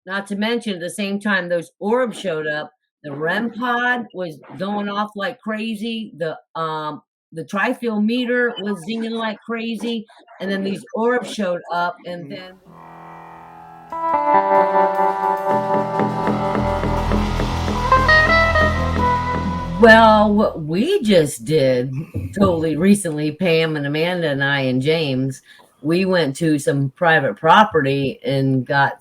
Not to mention, at the same time those orbs showed up, the REM pod was going off like crazy. The trifield meter was zinging like crazy, and then these orbs showed up, and then well, what we just did totally recently, Pam and Amanda and I and James, we went to some private property and got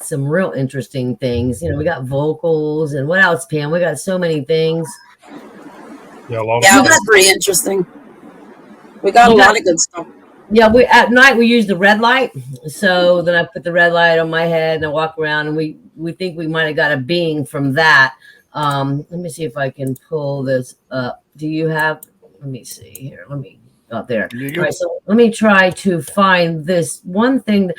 some real interesting things. We got vocals and what else, Pam? We got so many things. Yeah, it was pretty interesting. We got a lot of good stuff. Yeah, at night we use the red light. So then I put the red light on my head and I walk around, and we think we might have got a being from that. Let me see if I can pull this up. Do you have? Let me see here. Let me go there. All right, so let me try to find this one thing.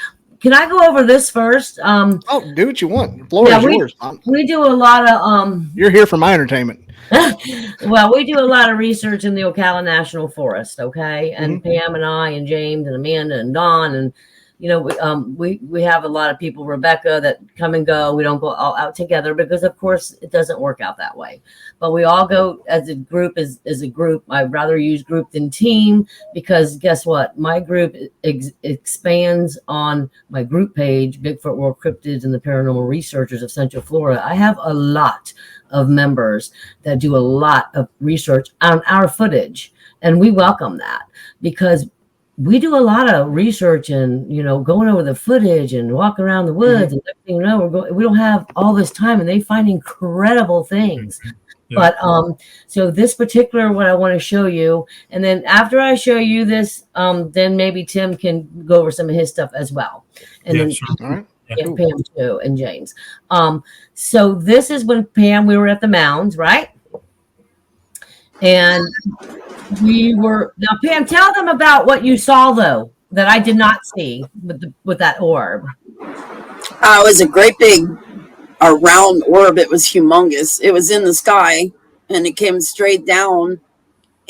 Can I go over this first? Oh, do what you want. The floor is yours. We do a lot of. You're here for my entertainment. Well, we do a lot of research in the Ocala National Forest, okay? And Pam and I and James and Amanda and Dawn and we have a lot of people, Rebecca, that come and go. We don't go all out together because, of course, it doesn't work out that way. But we all go as a group. As a group, I'd rather use group than team because guess what? My group expands on my group page, Bigfoot World Cryptids and the Paranormal Researchers of Central Florida. I have a lot of members that do a lot of research on our footage, and we welcome that because we do a lot of research and going over the footage and walking around the woods and everything. We don't have all this time, and they find incredible things. Yeah. But so this particular what I want to show you, and then after I show you this, then maybe Tim can go over some of his stuff as well, and then sure. All right. And Pam too, and James. So this is when Pam, we were at the mounds, right? And we were now. Pam, tell them about what you saw though that I did not see with that orb. It was a great big, round orb. It was humongous. It was in the sky, and it came straight down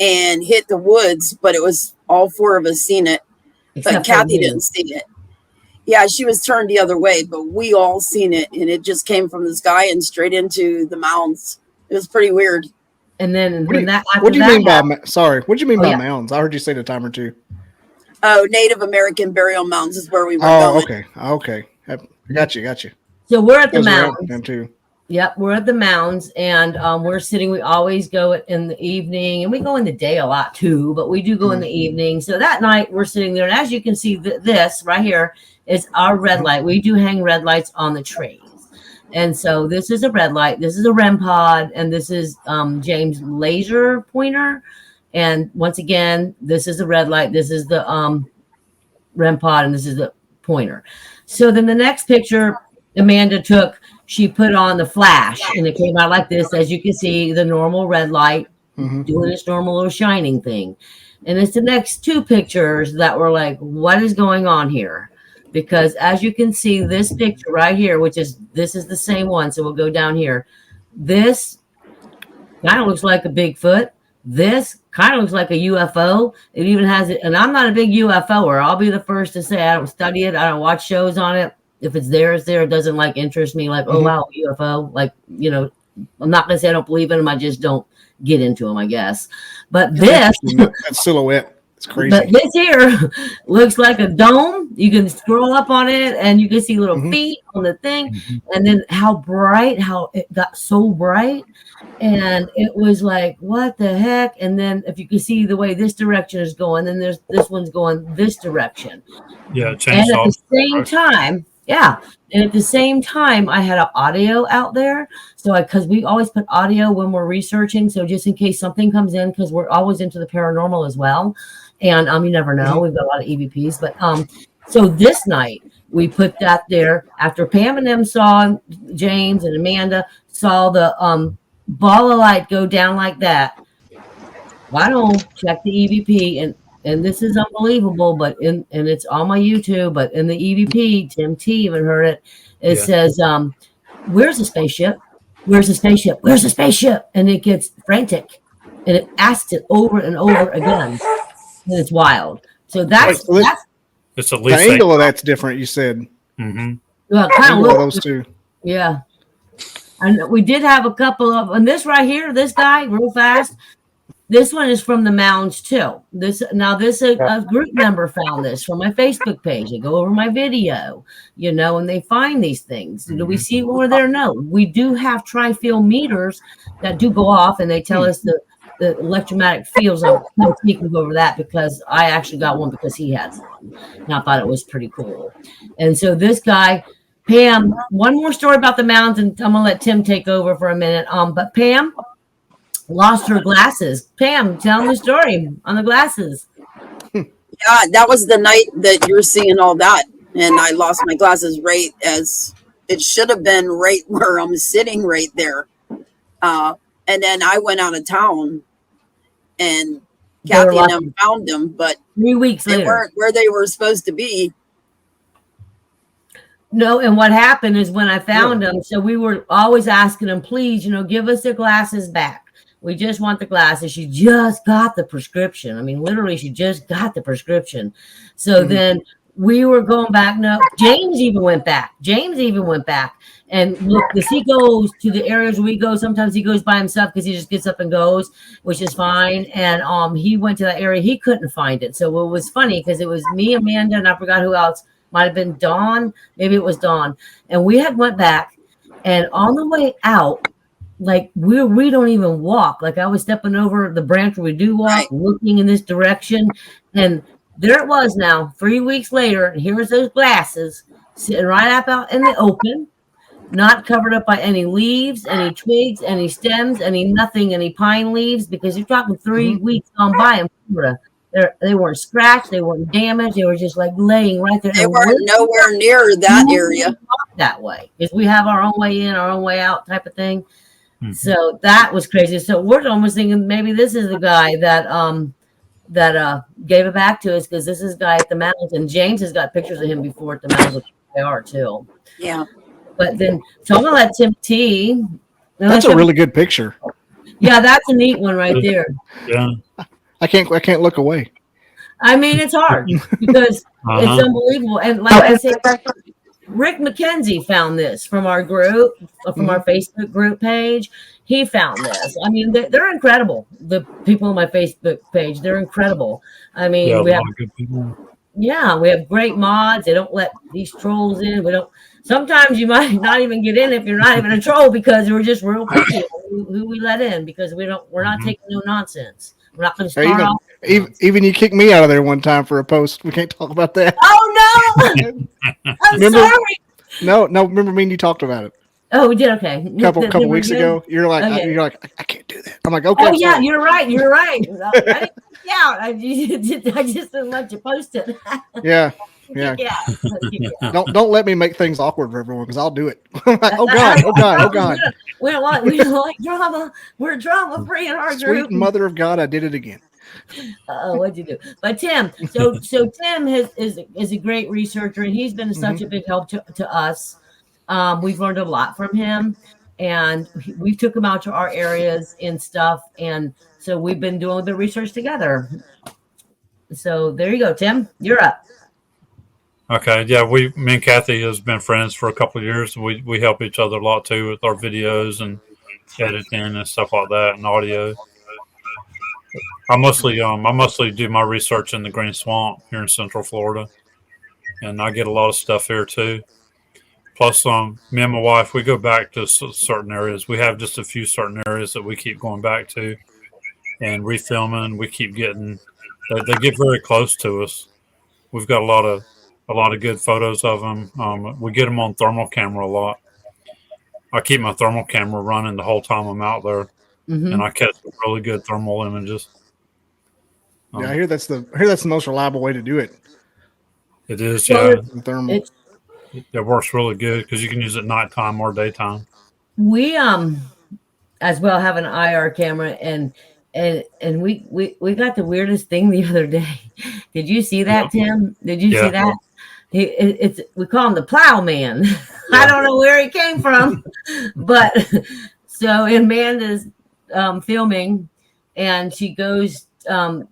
and hit the woods. But it was all four of us seen it, but Kathy didn't see it. Yeah, she was turned the other way, but we all seen it, and it just came from the sky and straight into the mounds. It was pretty weird. And then what do you mean by mounds? I heard you say the time or two. Oh, Native American burial mounds is where we were going. Okay. I got you. So we're at the mounds. Too. Yep, we're at the mounds, and we're sitting. We always go in the evening, and we go in the day a lot too, but we do go in the evening. So that night we're sitting there, and as you can see, this right here is our red light. We do hang red lights on the trees. And so this is a red light. This is a REM pod, and this is James' laser pointer. And once again, this is the red light. This is the REM pod, and this is the pointer. So then the next picture Amanda took, she put on the flash, and it came out like this. As you can see, the normal red light doing its normal little shining thing. And it's the next two pictures that were like, what is going on here? Because as you can see, this picture right here, this is the same one. So we'll go down here. This kind of looks like a Bigfoot. This kind of looks like a UFO. It even has it. And I'm not a big UFOer. I'll be the first to say I don't study it. I don't watch shows on it. If it's there, it's there. It doesn't interest me. Oh, wow, UFO. I'm not going to say I don't believe in them. I just don't get into them, I guess. But this. That silhouette. It's crazy. But this here looks like a dome. You can scroll up on it and you can see little feet on the thing. And then how it got so bright. And it was like, what the heck? And then if you can see the way this direction is going, then this one's going this direction. Yeah, and at the same time, and at the same time, I had an audio out there. So because we always put audio when we're researching. So just in case something comes in, because we're always into the paranormal as well. And you never know. We've got a lot of EVPs. But so this night, we put that there. After Pam and them saw, James and Amanda saw the ball of light go down like that. Why don't check the EVP? And this is unbelievable, but and it's on my YouTube, but in the EVP, Tim T even heard it. It says, where's the spaceship? Where's the spaceship? Where's the spaceship? And it gets frantic. And it asks it over and over again. And it's wild. So that's it's at least the angle of that's different, you said. Well, kind of those two. Yeah. And we did have a couple of, and this right here, this guy, real fast. This one is from the mounds too. A group member found this from my Facebook page. They go over my video, and they find these things. Do we see when we're there? No. We do have tri-field meters that do go off, and they tell us the electromagnetic fields. I'm speaking over that because I actually got one because he has one, and I thought it was pretty cool. And so this guy, Pam, one more story about the mounds, and I'm gonna let Tim take over for a minute. But Pam lost her glasses. Pam, tell them the story on the glasses. Yeah, that was the night that you're seeing all that. And I lost my glasses right as it should have been right where I'm sitting right there. And then I went out of town and Kathy and them found them, but 3 weeks later, they weren't where they were supposed to be. No, and what happened is when I found them, so we were always asking them, please, give us their glasses back. We just want the glasses. She just got the prescription. I mean, literally, she just got the prescription. So then we were going back. No, James even went back. And look, as he goes to the areas where we go, sometimes he goes by himself because he just gets up and goes, which is fine. And he went to that area. He couldn't find it. So it was funny because it was me, Amanda, and I forgot who else. Might have been Dawn. Maybe it was Dawn. And we had went back. And on the way out, like we don't even walk. Like I was stepping over the branch where we do walk, looking in this direction. And there it was now, 3 weeks later. And here's those glasses sitting right up out in the open, not covered up by any leaves, any twigs, any stems, any pine leaves, because you're talking 3 weeks gone by in Florida. They weren't scratched, they weren't damaged, they were just like laying right there. They weren't nowhere near that area. That way, because we have our own way in, our own way out type of thing. So that was crazy. So we're almost thinking maybe this is the guy that gave it back to us, because this is the guy at the mountains, and James has got pictures of him before at the mountains with IR too. Yeah. But then, so I'm gonna let Tim T. That's a really good picture. Yeah, that's a neat one right there. Yeah. I can't look away. I mean, it's hard because it's unbelievable. And like I said, Rick McKenzie found this from our group, from our Facebook group page. He found this. I mean, they're incredible. The people on my Facebook page, they're incredible. I mean, we have good people. Yeah, we have great mods. They don't let these trolls in. Sometimes you might not even get in if you're not even a troll, because we're just real picky who we let in, because we're not taking no nonsense. We're not going to start off. Even you kicked me out of there one time for a post. We can't talk about that. Oh no! I'm sorry. No. Remember me and you talked about it. Oh, we did. Okay. Couple weeks ago, you're like, I can't do that. I'm like, okay. Oh yeah, you're right. I just didn't let you post it. Yeah. Don't let me make things awkward for everyone, because I'll do it. Like, oh God. We don't like drama. We're drama free in our group. Sweet mother of God, I did it again. What'd you do? But Tim, so Tim is a great researcher, and he's been such a big help to us. We've learned a lot from him, and we took him out to our areas and stuff, and so we've been doing the research together. So there you go, Tim. You're up. Okay, yeah, me and Kathy has been friends for a couple of years. We help each other a lot too with our videos and editing and stuff like that, and audio. I mostly do my research in the Green Swamp here in Central Florida, and I get a lot of stuff here too. Plus, me and my wife, we go back to certain areas. We have just a few certain areas that we keep going back to and refilming. We keep getting they get very close to us. We've got a lot of good photos of them. We get them on thermal camera a lot. I keep my thermal camera running the whole time I'm out there, and I catch really good thermal images. Yeah, I hear that's the most reliable way to do it. It is, yeah. Thermal. It works really good because you can use it nighttime or daytime. We as well have an IR camera, and we got the weirdest thing the other day. Did you see that, Tim? Did you see that? We call him the plowman. Yeah. I don't know where he came from, but so Amanda's filming, and she goes to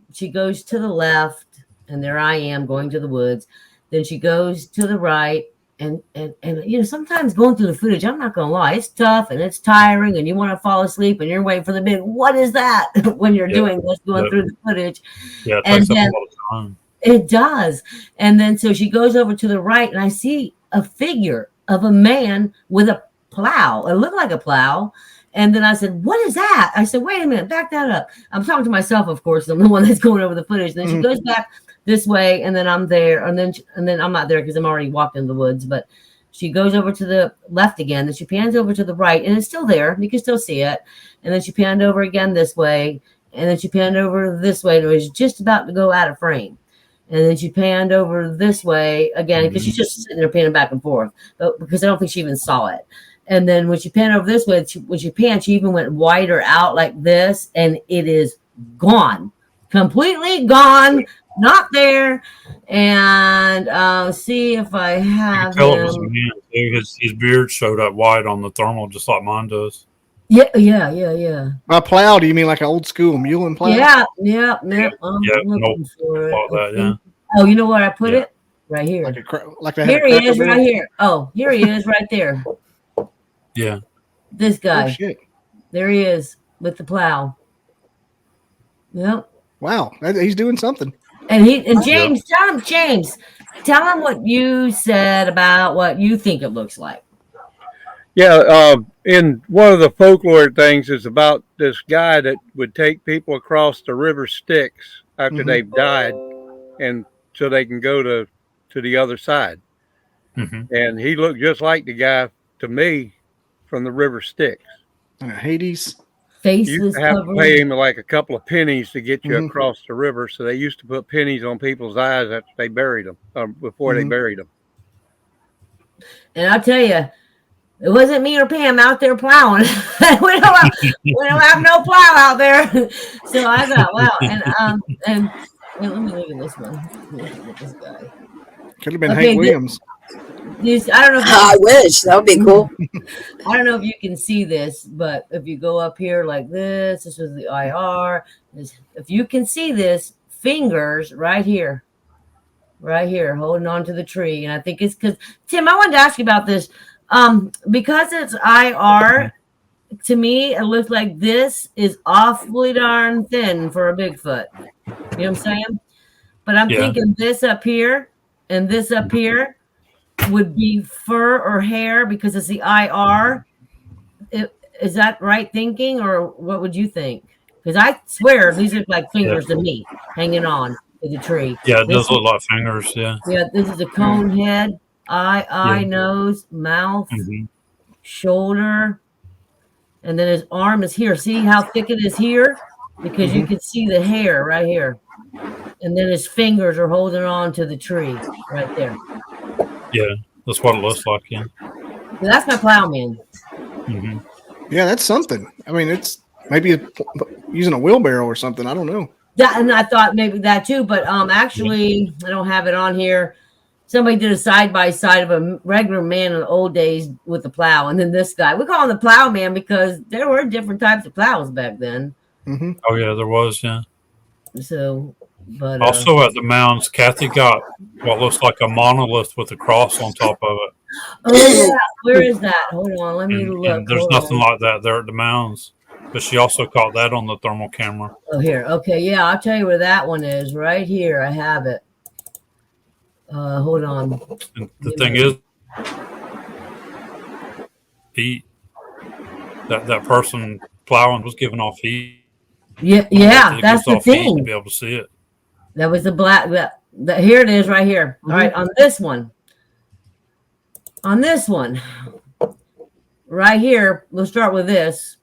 the left, and there I am going to the woods. Then she goes to the right, and sometimes going through the footage, I'm not gonna lie, it's tough and it's tiring, and you want to fall asleep, and you're waiting for the big what is that when you're doing this, going through the footage. Yeah, it and takes up then a lot of time. it does. And then so she goes over to the right, and I see a figure of a man with a plow. It looked like a plow. And then I said, what is that? I said, wait a minute, back that up. I'm talking to myself, of course. I'm the one that's going over the footage. Then she goes back this way, and then I'm there. And then I'm not there because I'm already walked in the woods. But she goes over to the left again. Then she pans over to the right, and it's still there. You can still see it. And then she panned over again this way. And then she panned over this way. And it was just about to go out of frame. And then she panned over this way again because she's just sitting there panning back and forth. But because I don't think she even saw it. And then when she panned over this way, when she panned, she even went wider out like this, and it is gone, completely gone, not there. And see if I have him. It was a man. His beard showed up wide on the thermal, just like mine does. Yeah. A plow? Do you mean like an old school mule and plow? Yeah. Oh, you know where I put it? Right here. Here he is, right here. Oh, here he is, right there. Yeah. This guy. Oh, shit. There he is with the plow. Yep. Wow. He's doing something. And James, tell him what you said about what you think it looks like. Yeah. In one of the folklore things is about this guy that would take people across the river Styx after they've died, and so they can go to the other side. And he looked just like the guy to me from the river Styx. Hades. Face you used to have to pay him like a couple of pennies to get you across the river. So they used to put pennies on people's eyes after they buried them, before they buried them. And I'll tell you, it wasn't me or Pam out there plowing. we don't have no plow out there. So I thought, wow. And let me look at this one. Look at this guy. Could have been Hank Williams. I don't know. I wish that would be cool. I don't know if you can see this, but if you go up here like this was the IR. If you can see this, fingers right here, holding on to the tree. And I think it's because Tim, I wanted to ask you about this. Because it's IR, to me, it looks like this is awfully darn thin for a Bigfoot. You know what I'm saying? But I'm thinking this up here and this up here would be fur or hair because it's the IR. Is that right thinking, or what would you think? Because I swear these look like fingers to me hanging on to the tree. Yeah, it does look like fingers. Yeah. Yeah, this is a cone head, eye, nose, mouth, shoulder, and then his arm is here. See how thick it is here? Because you can see the hair right here. And then his fingers are holding on to the tree right there. Yeah, that's what it looks like. Yeah. So that's my plowman. Yeah, that's something. I mean, it's maybe using a wheelbarrow or something. I don't know. Yeah, and I thought maybe that too, but actually, I don't have it on here. Somebody did a side by side of a regular man in the old days with the plow, and then this guy. We call him the plowman because there were different types of plows back then. Oh yeah, there was. Yeah. So, but also at the mounds, Kathy got what looks like a monolith with a cross on top of it. Oh, yeah. Where is that? Hold on, let me look. And there's nothing like that there at the mounds, but she also caught that on the thermal camera. Oh, here. Okay, yeah, I'll tell you where that one is. Right here, I have it. Hold on. And the thing is, heat. That person plowing was giving off heat. Yeah, that's the thing. To be able to see it. That was the black. Here it is, right here. All right, on this one. On this one, right here, we'll start with this.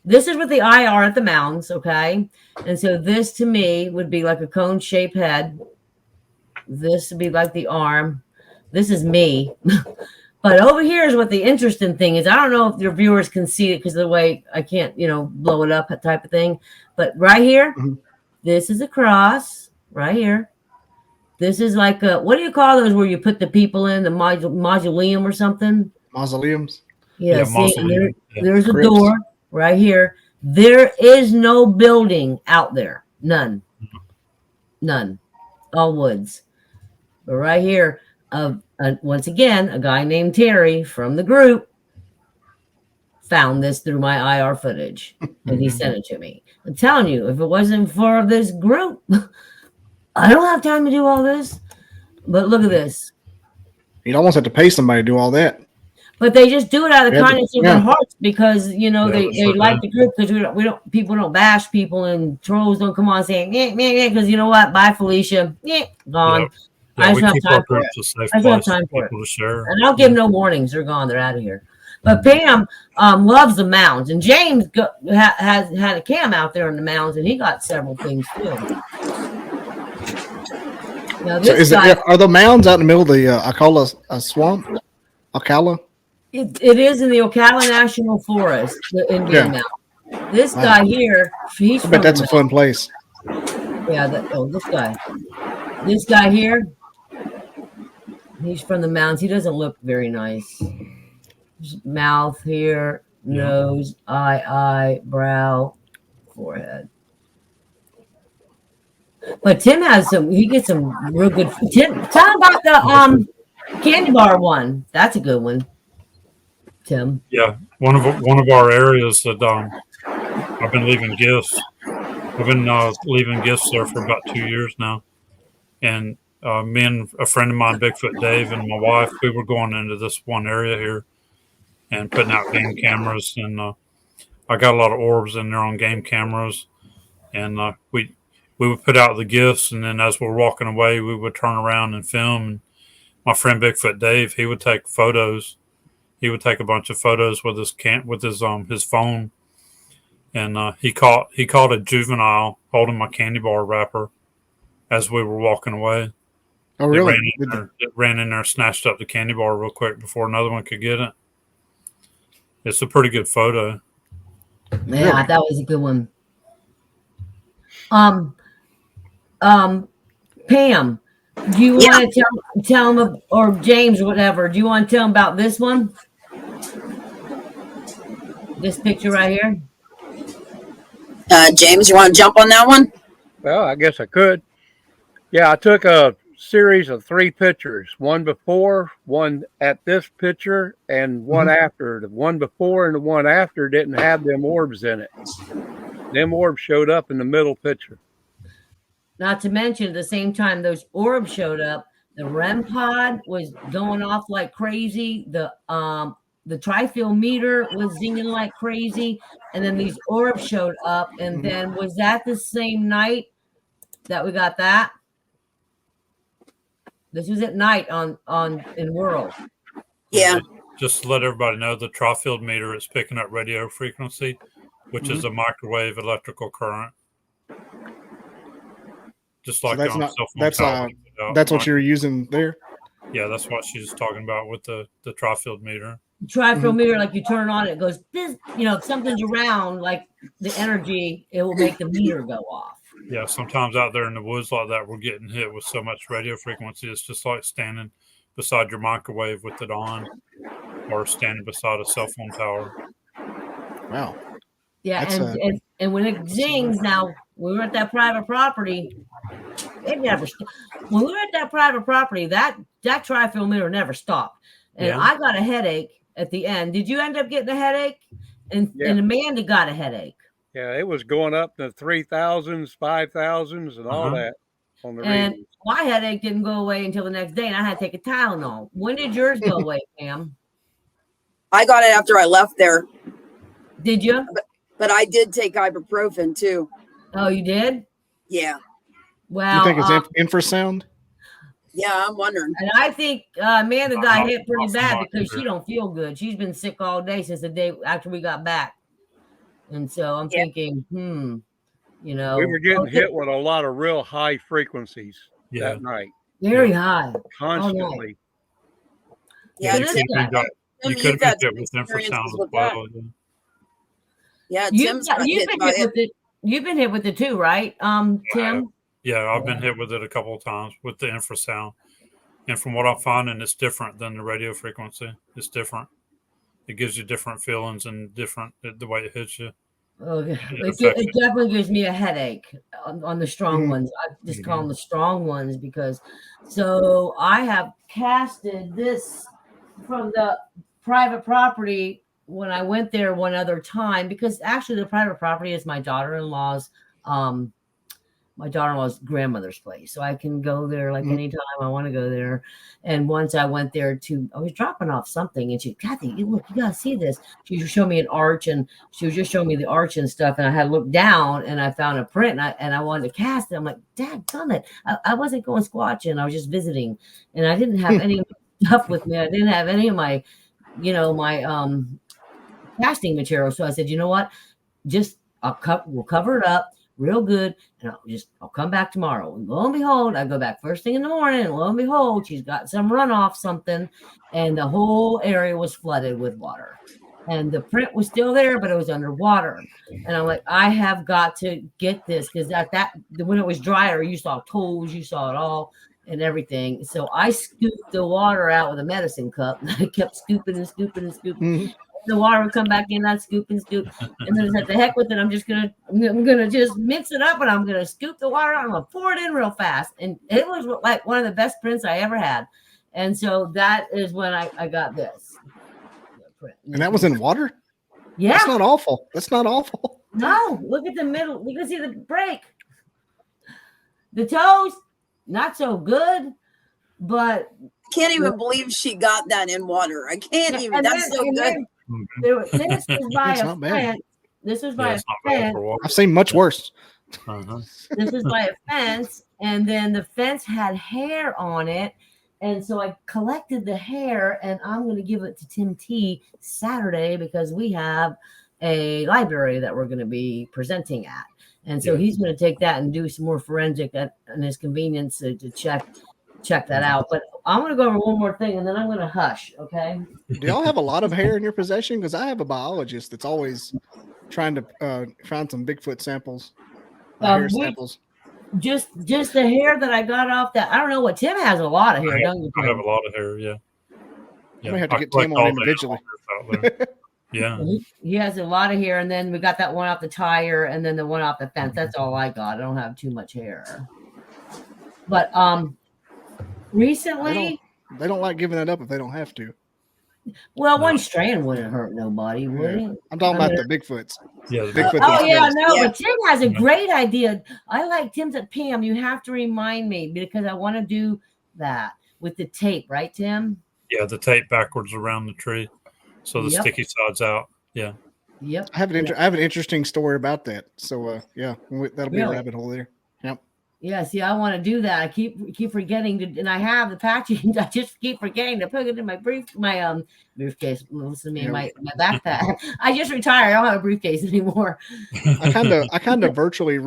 This is with the IR at the mounds, okay? And so this to me would be like a cone-shaped head. This would be like the arm. This is me. But over here is what the interesting thing is. I don't know if your viewers can see it because of the way I can't, blow it up type of thing. But right here, this is a cross right here. This is like what do you call those where you put the people in the mausoleum or something? Mausoleums. Yeah, see, there's a door right here. There is no building out there. None. All woods. But right here, once again, a guy named Terry from the group found this through my IR footage, and he sent it to me. I'm telling you, if it wasn't for this group, I don't have time to do all this. But look at this. You'd almost have to pay somebody to do all that. But they just do it out of the kindness of their hearts because they sure like the group, because people don't bash people, and trolls don't come on saying because you know what? Bye, Felicia. Gone. I just have time for it. I just have time for it. And I'll give no warnings. They're gone. They're out of here. But Pam loves the mounds, and James has had a cam out there in the mounds, and he got several things too. Now, are the mounds out in the middle of the Ocala swamp? Ocala? It is in the Ocala National Forest, the Indian Mound. This guy here, he's I bet that's a fun place. Yeah, this guy. This guy here, he's from the mountains. He doesn't look very nice. Mouth here, nose, eye, brow, forehead. But Tim he gets some real good. Tim, tell him about the candy bar one. That's a good one. Tim. Yeah, one of our areas that I've been leaving gifts. I've been leaving gifts there for about 2 years now, and me and a friend of mine, Bigfoot Dave, and my wife, we were going into this one area here and putting out game cameras, and I got a lot of orbs in there on game cameras, and we would put out the gifts, and then as we're walking away, we would turn around and film. And my friend Bigfoot Dave, he would take photos. He would take a bunch of photos with his phone, and he caught a juvenile holding my candy bar wrapper as we were walking away. Oh, really? It ran in there, snatched up the candy bar real quick before another one could get it. It's a pretty good photo. Yeah, that was a good one. Pam, do you want to tell him, or James or whatever, do you want to tell him about this one? This picture right here? James, you want to jump on that one? Well, I guess I could. Yeah, I took a series of 3 pictures, one before, one at this picture, and one after. The one before and the one after didn't have them orbs in it. Them orbs showed up in the middle picture. Not to mention, at the same time those orbs showed up, the REM pod was going off like crazy. The tri-field meter was zinging like crazy, and then these orbs showed up. And then was that the same night that we got that? This was at night in World. Yeah. Just to let everybody know, the tri-field meter is picking up radio frequency, which is a microwave electrical current. Just like so that's what you were using there? Yeah, that's what she's talking about with the tri-field meter. Tri-field meter, like you turn it on, it goes, this, if something's around, like the energy, it will make the meter go off. Yeah, sometimes out there in the woods like that, we're getting hit with so much radio frequency. It's just like standing beside your microwave with it on, or standing beside a cell phone tower. Wow. Yeah, and when it zings, now we were at that private property. It never. When we were at that private property, that tri-field meter never stopped, and I got a headache at the end. Did you end up getting a headache? And Amanda got a headache. Yeah, it was going up to 3,000s, 5,000s, and all that on the readings. My headache didn't go away until the next day, and I had to take a Tylenol. When did yours go away, Pam? I got it after I left there. Did you? But I did take ibuprofen too. Oh, you did? Yeah. Well, you think it's infrasound? Yeah, I'm wondering. And I think Amanda got hit pretty bad because she don't feel good. She's been sick all day since the day after we got back. And so I'm thinking, we were getting hit with a lot of real high frequencies that night. Very high. Constantly. Yeah, you could have been hit with infrasound as well. Yeah, Tim's you've been hit with it too, right, Tim? Yeah, I've been hit with it a couple of times with the infrasound. And from what I'm finding, it's different than the radio frequency. It's different. It gives you different feelings and different the way it hits you. Okay. It definitely gives me a headache on the strong ones. I just call them the strong ones because so I have casted this from the private property when I went there one other time because actually the private property is my daughter-in-law's grandmother's place. So I can go there like anytime I want to go there. And once I went there I was dropping off something and Kathy, look, you got to see this. She just showed me an arch and she was just showing me the arch and stuff. And I had looked down and I found a print and I wanted to cast it. I'm like, dadgummit. I wasn't going squatching. I was just visiting and I didn't have any stuff with me. I didn't have any of my, my casting material. So I said, you know what? We'll cover it up real good, and I'll come back tomorrow. And lo and behold, I go back first thing in the morning, and lo and behold, she's got some runoff, something, and the whole area was flooded with water. And the print was still there, but it was underwater. And I'm like, I have got to get this because when it was drier, you saw toes, you saw it all and everything. So I scooped the water out with a medicine cup. I kept scooping and scooping and scooping. The water would come back in, I'd scoop and scoop. And then I said, the heck with it. I'm gonna just mix it up and I'm gonna scoop the water out and I'm gonna pour it in real fast. And it was like one of the best prints I ever had. And so that is when I got this. And that was in water? Yeah. That's not awful. That's not awful. No, look at the middle. You can see the break. The toes, not so good, but can't even believe she got that in water. I can't even. That's so good. This was by a fence. This was by a fence. I've seen much worse. This was by a fence, and then the fence had hair on it. And so I collected the hair, and I'm going to give it to Tim T Saturday because we have a library that we're going to be presenting at. And so he's going to take that and do some more forensic at his convenience to check that out. But I'm going to go over one more thing, and then I'm going to hush, okay? Do y'all have a lot of hair in your possession? Because I have a biologist that's always trying to find some Bigfoot samples, hair samples. Just the hair that I got off that. I don't know what Tim has a lot of hair, don't you? I have a lot of hair, yeah. I may have to get Tim on individually. Yeah. He has a lot of hair, and then we got that one off the tire, and then the one off the fence. That's all I got. I don't have too much hair. But recently they don't like giving that up if they don't have to. Well, one strand wouldn't hurt nobody, would it? I'm talking about the Bigfoots. Yeah, the Bigfoot. Oh yeah, no, but Tim has a great idea. I like Tim's at Pam. You have to remind me because I want to do that with the tape, right, Tim? Yeah, the tape backwards around the tree, so the sticky side's out. Yeah. Yep. I have an interesting story about that. So that'll be a rabbit hole there. Yep. Yeah, see, I want to do that. I keep forgetting to, and I have the packaging. I just keep forgetting to put it in my briefcase. Listen to me, my backpack. I just retired. I don't have a briefcase anymore. I kind of virtually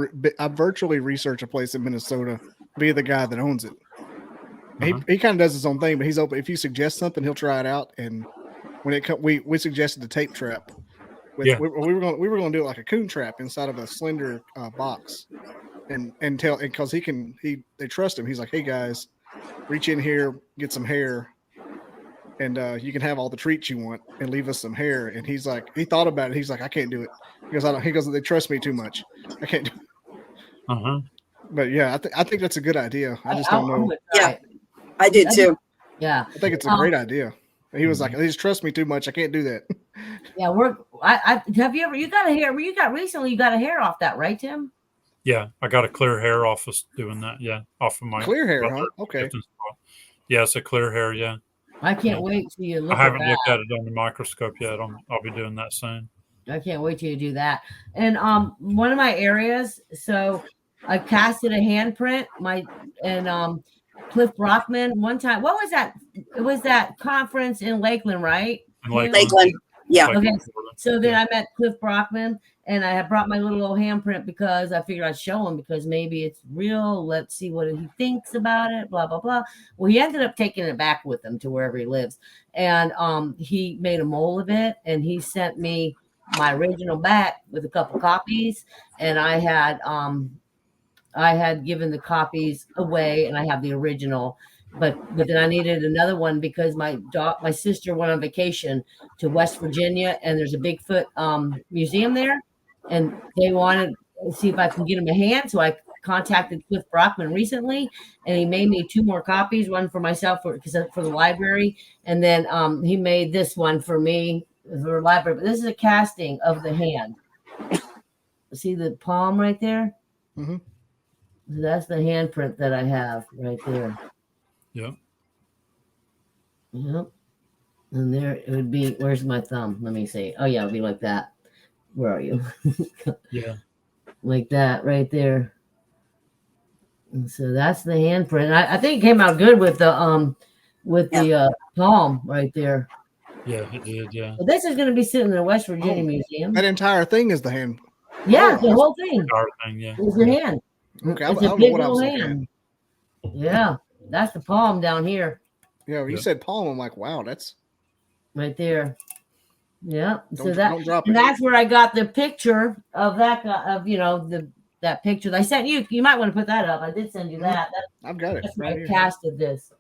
research a place in Minnesota. Be the guy that owns it. He kind of does his own thing, but he's open. If you suggest something, he'll try it out. And when it we suggested the tape trap. We were going to do it like a coon trap inside of a slender box. And tell, because they trust him. He's like, hey guys, reach in here, get some hair, and you can have all the treats you want, and leave us some hair. And he's like, he thought about it. He's like, I can't do it because he goes, they trust me too much. I can't do it. But yeah, I think that's a good idea. I just don't know. Yeah, I did too. Yeah, I think it's a great idea. He was like, they just trust me too much. I can't do that. Yeah, have you ever? You got a hair? You got a hair off that, right, Tim? Yeah, I got a clear hair off of doing that. Yeah, off of my clear hair. Huh? Okay. Yeah, it's a clear hair. Yeah. I can't wait till you look. I haven't looked at it on the microscope yet. I'll be doing that soon. I can't wait till you do that. And one of my areas. So I casted a handprint. Cliff Brockman one time. What was that? It was that conference in Lakeland, right? Lakeland. Yeah. Okay. So then I met Cliff Brockman, and I had brought my little old handprint because I figured I'd show him because maybe it's real. Let's see what he thinks about it. Blah blah blah. Well, he ended up taking it back with him to wherever he lives, and he made a mole of it, and he sent me my original back with a couple copies, and I had given the copies away, and I have the original. But then I needed another one because my sister went on vacation to West Virginia, and there's a Bigfoot museum there. and they wanted to see if I can get him a hand. So I contacted Cliff Brockman recently, and he made me 2 more copies, one for myself for the library, and then he made this one for me for the library. But this is a casting of the hand. See the palm right there? Mm-hmm. So that's the handprint that I have right there. Yep. Yep. And there it would be. Where's my thumb? Let me see. Oh yeah, it would be like that. Where are you? Yeah. Like that right there. And so that's the handprint. I think it came out good with the palm right there. Yeah, it did. Yeah. But this is going to be sitting in the West Virginia Museum. That entire thing is the hand. Yeah, the whole thing. Yeah. It's the hand. Okay, it's a big old hand. Yeah, that's the palm down here. Yeah, you said palm. I'm like, wow, that's right there. Yeah. So don't drop and it. that's where I got the picture of that guy, of that picture that I sent you. You might want to put that up. I did send you that. I've got it. That's where I casted this.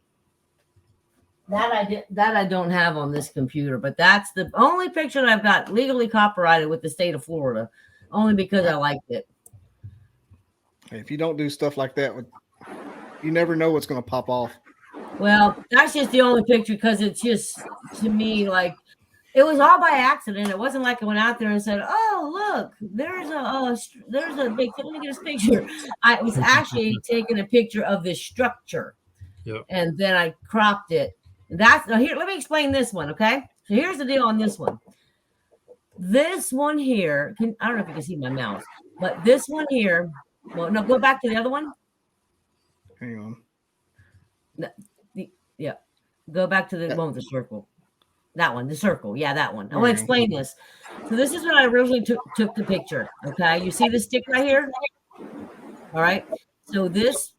That I don't have on this computer, but that's the only picture that I've got legally copyrighted with the state of Florida, only because I liked it. If you don't do stuff like that, you never know what's going to pop off. Well, that's just the only picture because it's just, to me, like, it was all by accident. It wasn't like I went out there and said, "Oh, look, there's a big. Let me get this picture." I was actually taking a picture of this structure, and then I cropped it. Here. Let me explain this one, okay? So here's the deal on this one. This one here, I don't know if you can see my mouse, but this one here. Well, no, go back to the other one. Hang on. Yeah, go back to the one with the circle. That one, the circle. Yeah, that one. I want to explain this. So this is when I originally took the picture. Okay, you see the stick right here? All right. So this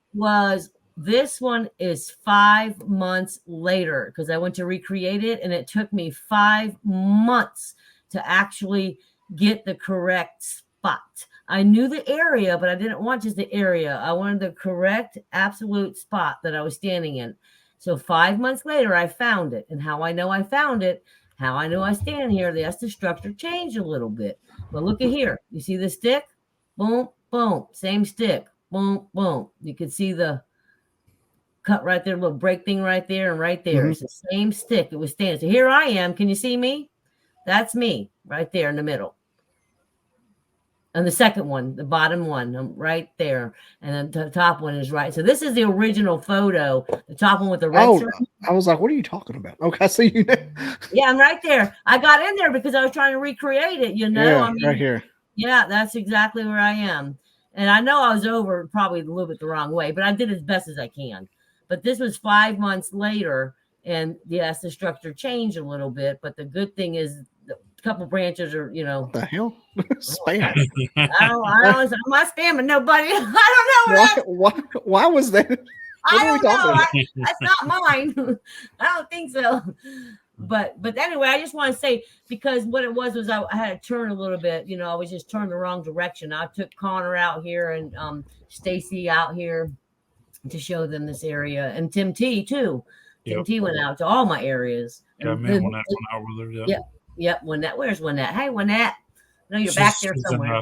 one is 5 months later because I went to recreate it, and it took me 5 months to actually get the correct spot. I knew the area, but I didn't want just the area. I wanted the correct absolute spot that I was standing in. So 5 months later, I found it. And how I know I found it, how I know I stand here, that's the structure changed a little bit. But look at here. You see the stick? Boom, boom. Same stick. Boom, boom. You can see the cut right there, little break thing right there and right there. Mm-hmm. It's the same stick. It was standing. So here I am. Can you see me? That's me right there in the middle. And the second one, the bottom one, I'm right there. And then the top one is right. So this is the original photo. The top one with the red circle. I was like, what are you talking about? Okay, I see you now. Yeah, I'm right there. I got in there because I was trying to recreate it, Yeah, right here. Yeah, that's exactly where I am. And I know I was over probably a little bit the wrong way, but I did as best as I can. But this was 5 months later. And yes, the structure changed a little bit. But the good thing is couple branches are, What the hell? Spam. I'm not spamming nobody. I don't know. Why was that? I don't know. That's not mine. I don't think so. But anyway, I just want to say, because what it was I had to turn a little bit. I was just turning the wrong direction. I took Connor out here and Stacy out here to show them this area, and Tim T too. Tim T went out to all my areas. Yeah, man, when that's out with her. Yep, Wynette. Where's Wynette? Hey, Wynette. No, you're back there somewhere.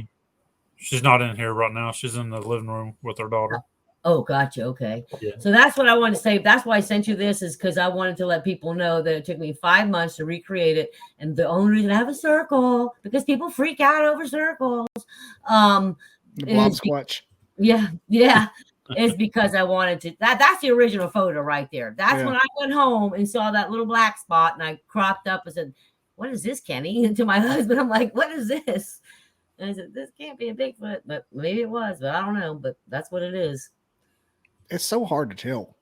She's not in here right now. She's in the living room with her daughter. Oh, gotcha. Okay. Yeah. So that's what I wanted to say. That's why I sent you this, is because I wanted to let people know that it took me 5 months to recreate it. And the only reason I have a circle, because people freak out over circles. The blob squatch. Yeah. Is because I wanted to. That's the original photo right there. That's when I went home and saw that little black spot, and I cropped up and said, "What is this, Kenny?" And to my husband, I'm like, "What is this?" And I said, "This can't be a Bigfoot, but maybe it was, but I don't know. But that's what it is." It's so hard to tell.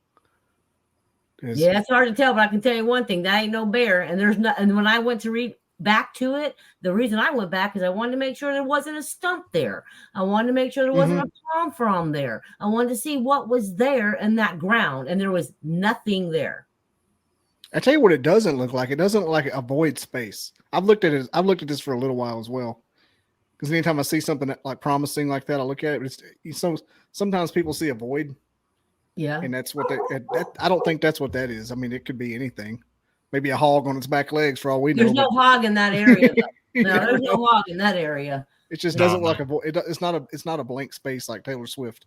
Yeah, it's hard to tell, but I can tell you one thing: that ain't no bear. And there's not. And when I went to read back to it, the reason I went back is I wanted to make sure there wasn't a stump there. I wanted to make sure there wasn't a palm frond there. I wanted to see what was there in that ground, and there was nothing there. I tell you what, it doesn't look like. It doesn't look like a void space. I've looked at it. I've looked at this for a little while as well. Because anytime I see something like promising like that, I look at it. But sometimes people see a void. Yeah. And that's what I don't think that's what that is. I mean, it could be anything. Maybe a hog on its back legs for all we know. There's no hog in that area. No, there's no hog in that area. It just doesn't look it's not a blank space like Taylor Swift.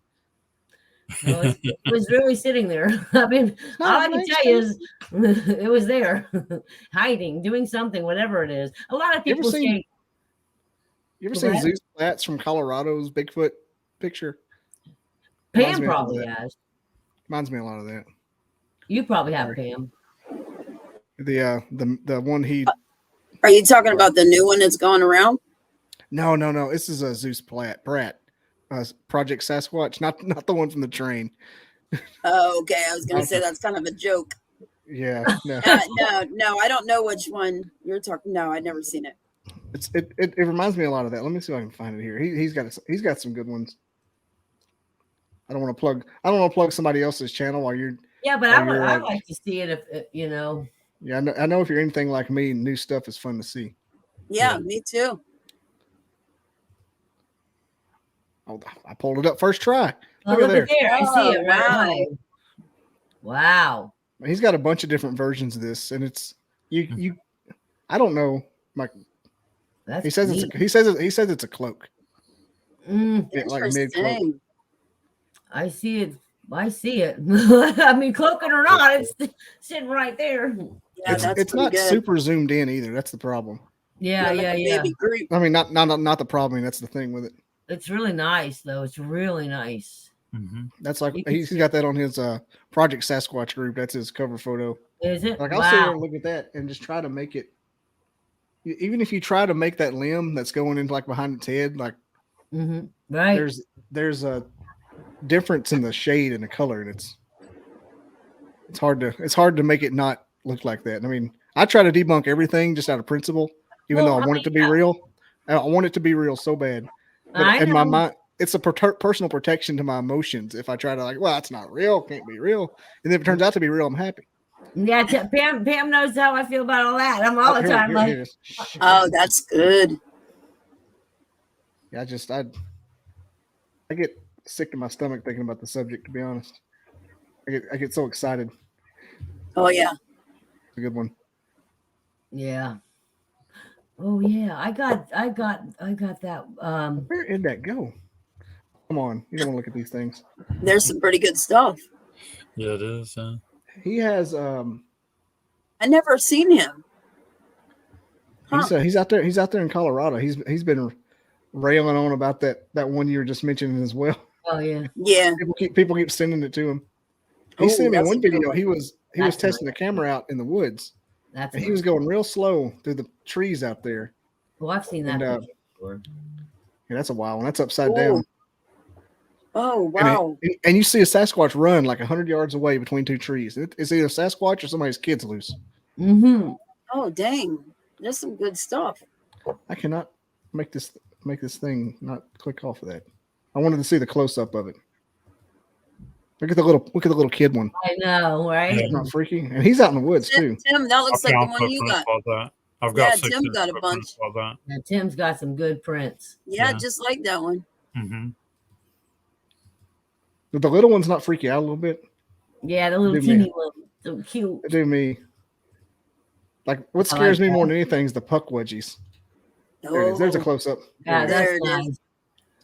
No, it was really sitting there. I mean, all I can tell you is it was there, hiding, doing something, whatever it is. A lot of people say. You ever seen Zeus Platts from Colorado's Bigfoot picture? Pam probably has. Reminds me a lot of that. You probably have, Pam. The one he. Are you talking about the new one that's going around? No. This is a Zeus Pratt. Project Sasquatch, not the one from the train. Oh, okay. I was going to say that's kind of a joke. Yeah. No. No. I don't know which one you're talking. No, I've never seen it. It reminds me a lot of that. Let me see if I can find it here. He's got some good ones. I don't want to plug somebody else's channel while you're. Yeah, but I'd like to see it if you know. Yeah, I know if you're anything like me, new stuff is fun to see. Yeah, me too. Oh, I pulled it up first try. Look at there. I see it right away. Wow. He's got a bunch of different versions of this, and it's you. I don't know, Mike. He says it's a cloak. Like mid cloak. I see it. I mean, cloaking or not, it's sitting right there. Yeah, it's not super zoomed in either. That's the problem. Yeah. I mean, not the problem. I mean, that's the thing with it. It's really nice, though. It's really nice. Mm-hmm. That's like he's got that on his Project Sasquatch group. That's his cover photo. Is it? Like I'll sit there and look at that and just try to make it. Even if you try to make that limb that's going into like behind its head, like right, there's a difference in the shade and the color, and it's hard to make it not look like that. I mean, I try to debunk everything just out of principle, even though I want it to be real. I want it to be real so bad. But in my mind, it's a personal protection to my emotions. If I try to well, that's not real, can't be real, and if it turns out to be real, I'm happy. Yeah, Pam knows how I feel about all that. I'm all the time like, oh, that's good. Yeah, I get sick to my stomach thinking about the subject. To be honest, I get so excited. Oh yeah, it's a good one. Yeah. Oh yeah, I got that. Where did that go? Come on, you don't want to look at these things. There's some pretty good stuff. Yeah, it is. He has. I never seen him. Huh. He's out there. He's out there in Colorado. He's been railing on about that one you were just mentioning as well. Oh yeah. Yeah. People keep sending it to him. He sent me one video. He was testing the camera out in the woods. And he was going real slow through the trees out there. Well, I've seen that before. Yeah, that's a wild one. That's upside down. Oh, wow. And you see a Sasquatch run like 100 yards away between two trees. It's either a Sasquatch or somebody's kid's loose. Mm-hmm. Oh, dang. There's some good stuff. I cannot make this thing not click off of that. I wanted to see the close-up of it. Look at the little kid one. I know, right? It's not freaky. And he's out in the woods too. Tim, that looks like the one you got. I've got Tim got a bunch. Yeah, Tim's got some good prints. Yeah, just like that one. Mm-hmm. But the little one's not freaky out a little bit. Yeah, the little teeny one. So cute. They do me. Like what scares me more than anything is the puck wedgies. Oh. There's a close up. Yeah, that's nice.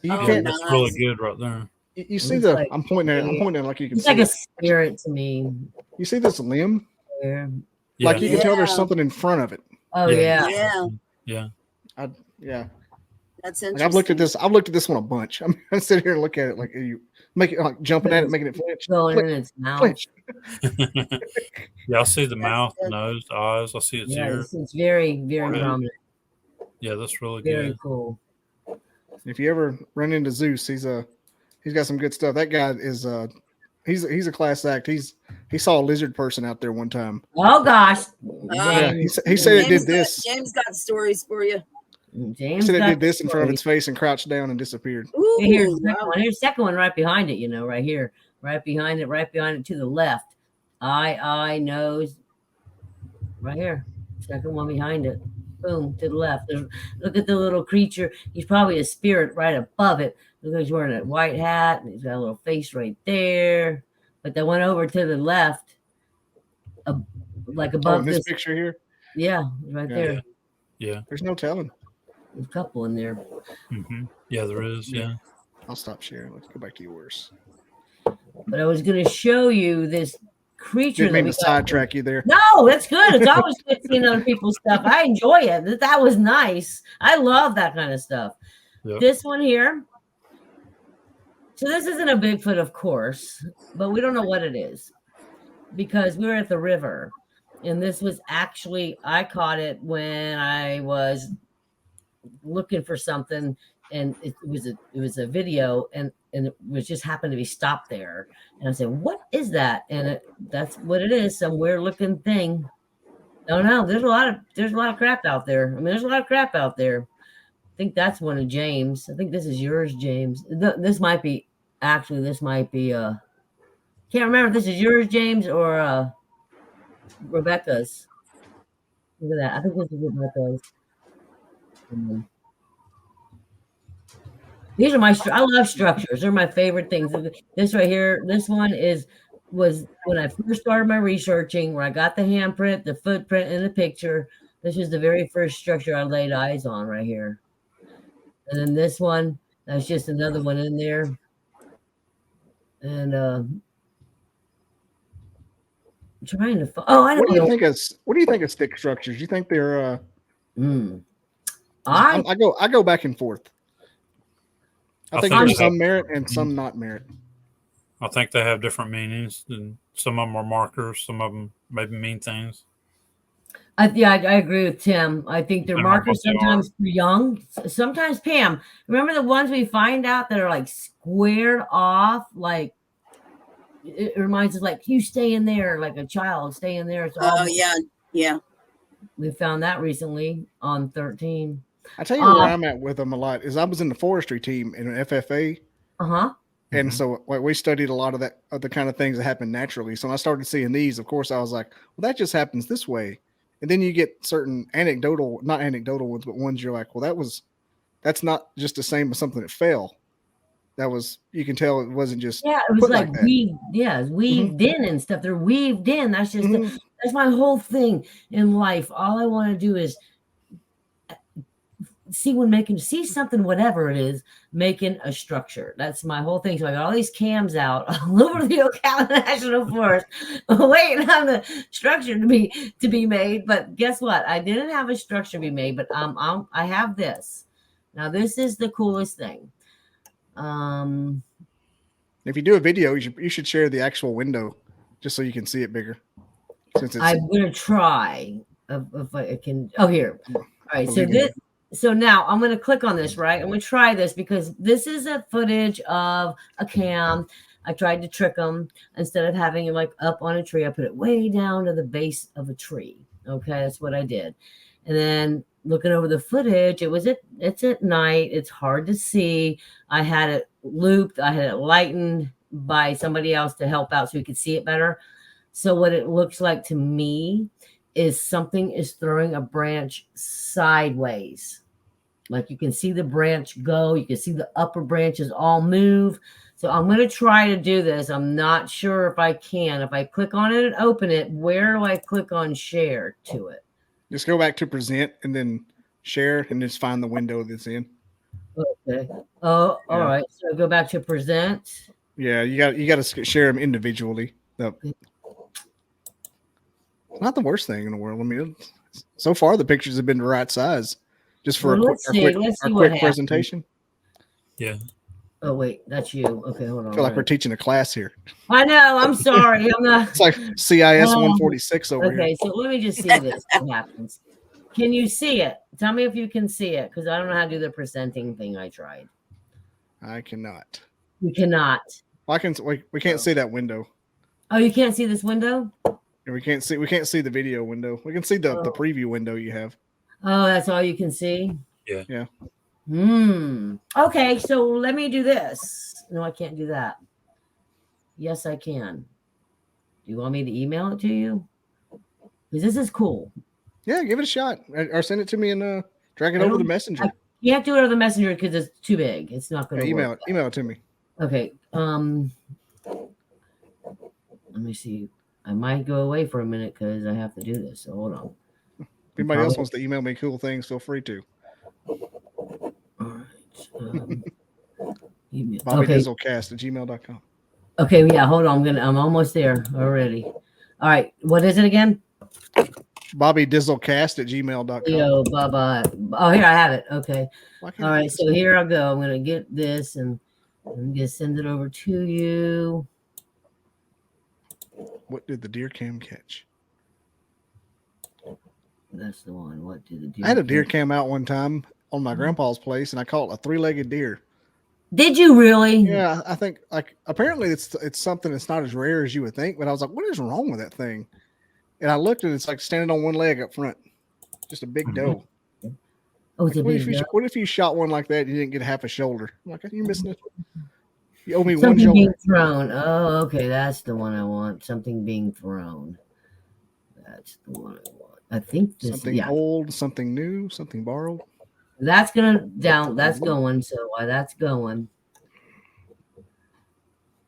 You can't. That's really good right there. You see I'm pointing at it like you can it's see. It's like a spirit to me. You see this limb? Yeah. Like you can tell there's something in front of it. Oh yeah. Yeah. That's interesting. Like I've looked at this one a bunch. I'm gonna sit here and look at it like you make it like jumping at it, making it flinch. Going in its mouth. Flinch. Yeah, I see the mouth, nose, eyes. I see its ears. It's very, very prominent. Yeah, that's really very good. Very cool. If you ever run into Zeus, he's got some good stuff. That guy is he's a class act. He saw a lizard person out there one time. Oh gosh. Yeah, he said it did this. James got stories for you. James said it did this in front of its face and crouched down and disappeared. Ooh, here's the second one right behind it, right here. Right behind it to the left. Eye, nose. Right here. Second one behind it. Boom, to the left. Look at the little creature. He's probably a spirit right above it. Look, he's wearing a white hat and he's got a little face right there. But the one over to the left, like above this picture here. Yeah, right there. Yeah. There's no telling. There's a couple in there. Mm-hmm. Yeah, there is. Yeah. I'll stop sharing. Let's go back to yours. But I was going to show you this creature. Didn't mean to sidetrack you there. No, that's good. It's always good seeing other people's stuff. I enjoy it. That was nice. I love that kind of stuff. Yep. This one here. So this isn't a Bigfoot, of course, but we don't know what it is because we were at the river. And this was actually, I caught it when I was looking for something, and it was a video, and it was just happened to be stopped there. And I said, "What is that?" And that's what it is, some weird looking thing. Oh no, there's a lot of crap out there. I mean, there's a lot of crap out there. I think that's one of James. I think this is yours, James. This might be can't remember if this is yours, James, or Rebecca's. Look at that. I think this is Rebecca's. These are I love structures. They're my favorite things. This right here, this one was when I first started my researching, where I got the handprint, the footprint, and the picture. This was the very first structure I laid eyes on right here. And then this one, that's just another one in there. And I'm trying to I don't know. What do you think of stick structures? Do you think they're I go back and forth. I think there's some merit and some not merit. I think they have different meanings, and some of them are markers, some of them maybe mean things. I agree with Tim. I think they're markers sometimes for young. Sometimes, Pam, remember the ones we find out that are like squared off? Like, it reminds us, like, you stay in there, like a child, stay in there. Yeah. We found that recently on 13. I tell you where I'm at with them a lot is I was in the forestry team in an FFA. And so we studied a lot of the kind of things that happen naturally. So when I started seeing these, of course, I was like, well, that just happens this way. And then you get certain not anecdotal ones, but ones you're like, well, that's not just the same as something that fell. That was, you can tell it wasn't just. Yeah, it was like weaved. Yeah, it's weaved in and stuff. They're weaved in. That's just, that's my whole thing in life. All I want to do is see something, whatever it is, making a structure. That's my whole thing. So I got all these cams out all over the Ocala National Forest, waiting on the structure to be made. But guess what? I didn't have a structure to be made, but I have this. Now this is the coolest thing. If you do a video, you should share the actual window just so you can see it bigger. I'm gonna try if I can. Oh, here. All right. So now I'm going to click on this, right? I'm going to try this because this is a footage of a cam. I tried to trick them. Instead of having it like up on a tree, I put it way down to the base of a tree. Okay, that's what I did. And then looking over the footage, it's at night. It's hard to see. I had it looped. I had it lightened by somebody else to help out so we could see it better. So what it looks like to me is something is throwing a branch sideways. Like you can see the branch go. You can see the upper branches all move. So I'm going to try to do this. I'm not sure if I can. If I click on it and open it, where do I click on share to it? Just go back to present and then share and just find the window that's in. Okay. Oh, all right. So go back to present. Yeah, you got to share them individually. Not the worst thing in the world. I mean, so far the pictures have been the right size, just for a quick presentation. Yeah. Oh wait, that's you. Okay, hold on. I feel like we're teaching a class here. I know. I'm sorry. I'm not. It's like CIS 146 over here. Okay, so let me just see this. What happens? Can you see it? Tell me if you can see it, because I don't know how to do the presenting thing. I tried. I cannot. You cannot. Well, we can't see that window. Oh, you can't see this window? We can't see the video window. We can see the preview window you have. Oh, that's all you can see? Yeah. Okay, so let me do this. No, I can't do that. Yes, I can. Do you want me to email it to you? Because this is cool. Yeah, give it a shot. Or send it to me and drag it over the messenger. I can't do it over the messenger because it's too big. It's not going to work. Email it to me. Okay. Let me see. I might go away for a minute because I have to do this. So hold on. If anybody else wants to email me cool things, feel free to. BobbyDizzlecast@gmail.com. Okay, yeah, hold on. I'm almost there already. All right. What is it again? BobbyDizzlecast@gmail.com. Yo, bye. Oh, here I have it. Okay. All right. So here I go. I'm gonna get this and I'm gonna send it over to you. What did the deer cam catch? That's the one. What did the deer? I had a deer cam out one time on my grandpa's place, and I caught a 3-legged deer. Did you really? Yeah, I think apparently it's something that's not as rare as you would think. But I was like, what is wrong with that thing? And I looked and it's like standing on one leg up front, just a big doe. Oh, it's like, a what if you shot one like that and you didn't get half a shoulder? I'm like, you're missing it. You owe me Something one shoulder. being thrown. Oh, okay, that's the one I want. Something being thrown. That's the one I want. I think this something old, something new, something borrowed. That's gonna down. That's going. So that's going.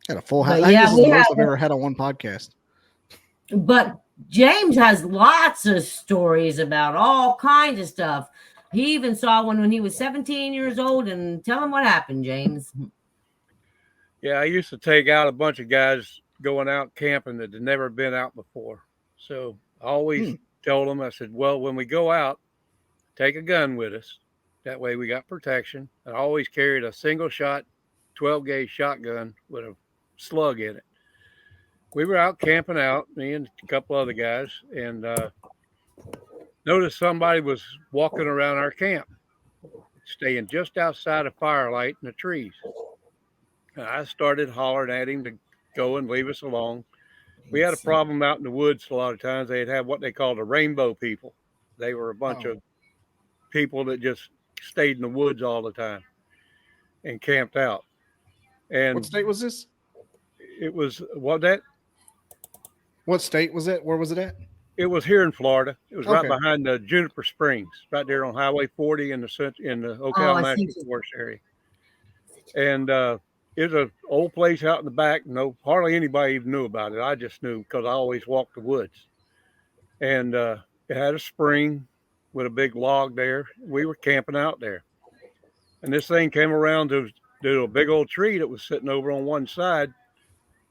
Had a full house. Yeah, I think this is the most I've ever had on one podcast. But James has lots of stories about all kinds of stuff. He even saw one when he was 17 years old. And tell him what happened, James. Yeah, I used to take out a bunch of guys going out camping that had never been out before. So I always told them, I said, well, when we go out, take a gun with us. That way we got protection. I always carried a single shot, 12 gauge shotgun with a slug in it. We were out camping out, me and a couple other guys, and noticed somebody was walking around our camp, staying just outside of firelight in the trees. And I started hollering at him to go and leave us alone. We had a problem out in the woods a lot of times. They'd have what they called the rainbow people. They were a bunch of people that just stayed in the woods all the time and camped out. And what state was this? It was What state was it? Where was it at? It was here in Florida. It was right behind the Juniper Springs, right there on Highway 40 in the Ocala National Forest area. And it was an old place out in the back. No, hardly anybody even knew about it. I just knew because I always walked the woods. And it had a spring with a big log there. We were camping out there. And this thing came around to a big old tree that was sitting over on one side.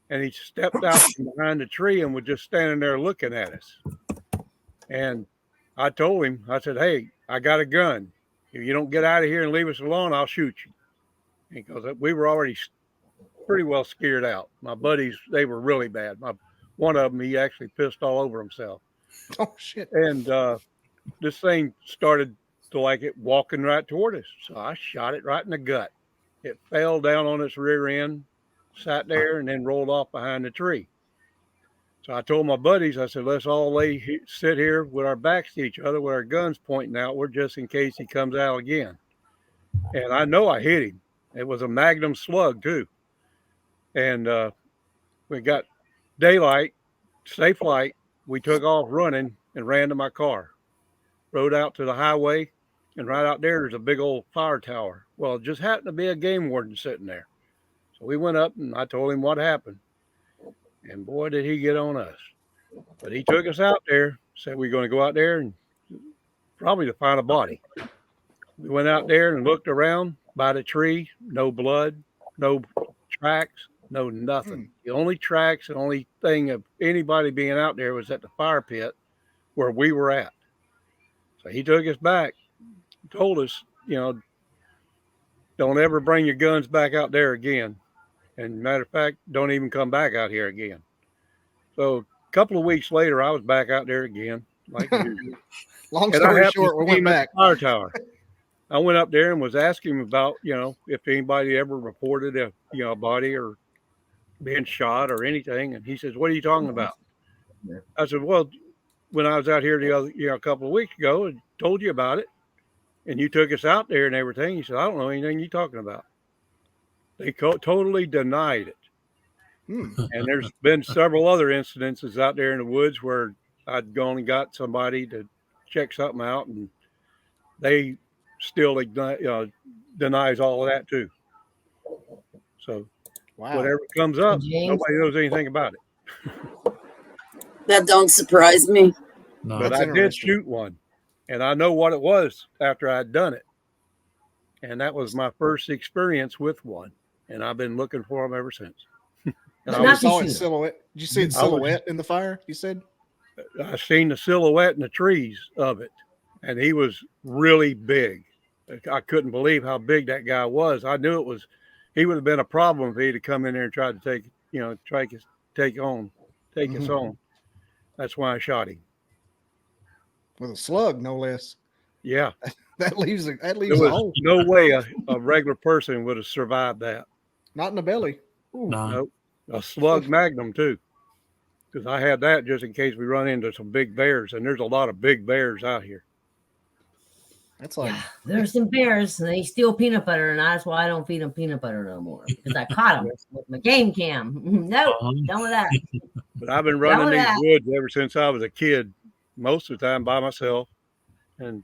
And he stepped out from behind the tree and was just standing there looking at us. And I told him, I said, hey, I got a gun. If you don't get out of here and leave us alone, I'll shoot you. Because we were already pretty well scared out. My buddies, they were really bad. One of them, he actually pissed all over himself. Oh, shit. And this thing started to like it walking right toward us. So I shot it right in the gut. It fell down on its rear end, sat there, and then rolled off behind the tree. So I told my buddies, I said, let's all sit here with our backs to each other with our guns pointing outward just in case he comes out again. And I know I hit him. It was a Magnum slug, too. And we got daylight, safe light. We took off running and ran to my car. Rode out to the highway, and right out there's a big old fire tower. Well, it just happened to be a game warden sitting there. So we went up, and I told him what happened. And boy, did he get on us. But he took us out there, said we were going to go out there and probably to find a body. We went out there and looked around by the tree, no blood, no tracks, no nothing. The only tracks, the only thing of anybody being out there was at the fire pit where we were at. So he took us back, told us, don't ever bring your guns back out there again. And matter of fact, don't even come back out here again. So a couple of weeks later, I was back out there again. Long story short, we went back. Fire tower. I went up there and was asking him about, if anybody ever reported a body or being shot or anything. And he says, what are you talking about? I said, well, when I was out here a couple of weeks ago and told you about it and you took us out there and everything. He said, I don't know anything you're talking about. They totally denied it. And there's been several other incidences out there in the woods where I'd gone and got somebody to check something out, and they still denies all of that too. So whatever comes up, nobody knows anything about it. That don't surprise me. No, but I did shoot one, and I know what it was after I'd done it. and that was my first experience with one, and I've been looking for them ever since. And I saw its silhouette. Did you see its silhouette in the fire? You said I seen the silhouette in the trees of it, and he was really big. I couldn't believe how big that guy was. I knew it was. He would have been a problem if he'd have come in there and tried to take us on. That's why I shot him with a slug, no less. Yeah, that leaves a hole. No way a regular person would have survived that. Not in the belly. Ooh. No. Nope. A slug magnum too, because I had that just in case we run into some big bears, and there's a lot of big bears out here. That's like there's some bears, and they steal peanut butter, and that's why I don't feed them peanut butter no more, because I caught them with my game cam. Nope, done with that. But I've been running these woods ever since I was a kid, most of the time by myself, and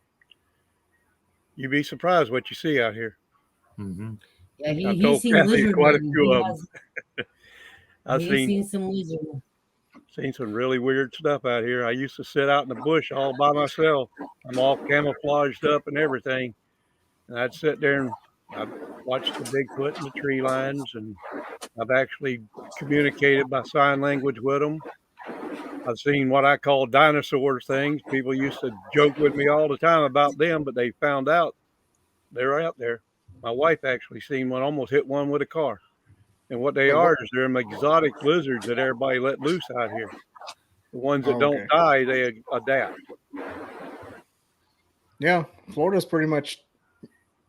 you'd be surprised what you see out here. Mm-hmm. Yeah, he's seen lizards. Quite a few of them. I've seen some lizards. Seen some really weird stuff out here. I used to sit out in the bush all by myself. I'm all camouflaged up and everything. And I'd sit there and I'd watch the Bigfoot and the tree lines. And I've actually communicated by sign language with them. I've seen what I call dinosaur things. People used to joke with me all the time about them, but they found out they're out there. My wife actually seen one, almost hit one with a car. And what they are is they're them exotic lizards that everybody let loose out here. The ones that don't die, they adapt. Yeah, Florida's pretty much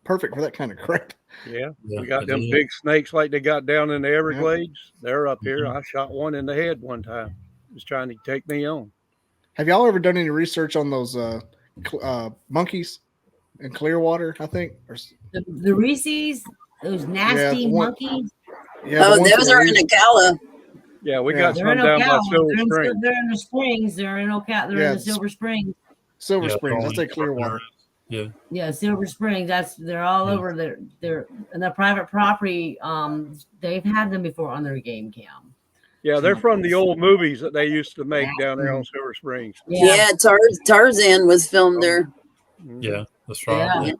perfect for that kind of crap. Yeah, we got them big snakes like they got down in the Everglades. They're up here. I shot one in the head one time. Just trying to take me on. Have y'all ever done any research on those monkeys in Clearwater, I think? Or the Reese's, those nasty monkeys? Yeah, those are in Ocala. Yeah, we got some down by Silver Springs. They're in the springs. They're in Ocala. They're in the Silver Springs. Silver Springs. I say Clearwater. Yeah, Silver Springs. They're all over. They're in the private property. They've had them before on their game cam. Yeah, they're from the old movies that they used to make down there on Silver Springs. Yeah, Tarzan was filmed there. Yeah, that's right. Yeah.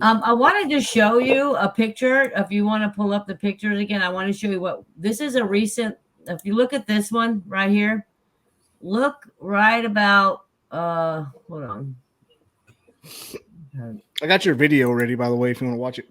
I wanted to show you a picture. If you want to pull up the pictures again, I want to show you what this is. A recent. If you look at this one right here, look right about. Hold on. I got your video ready, by the way, if you want to watch it.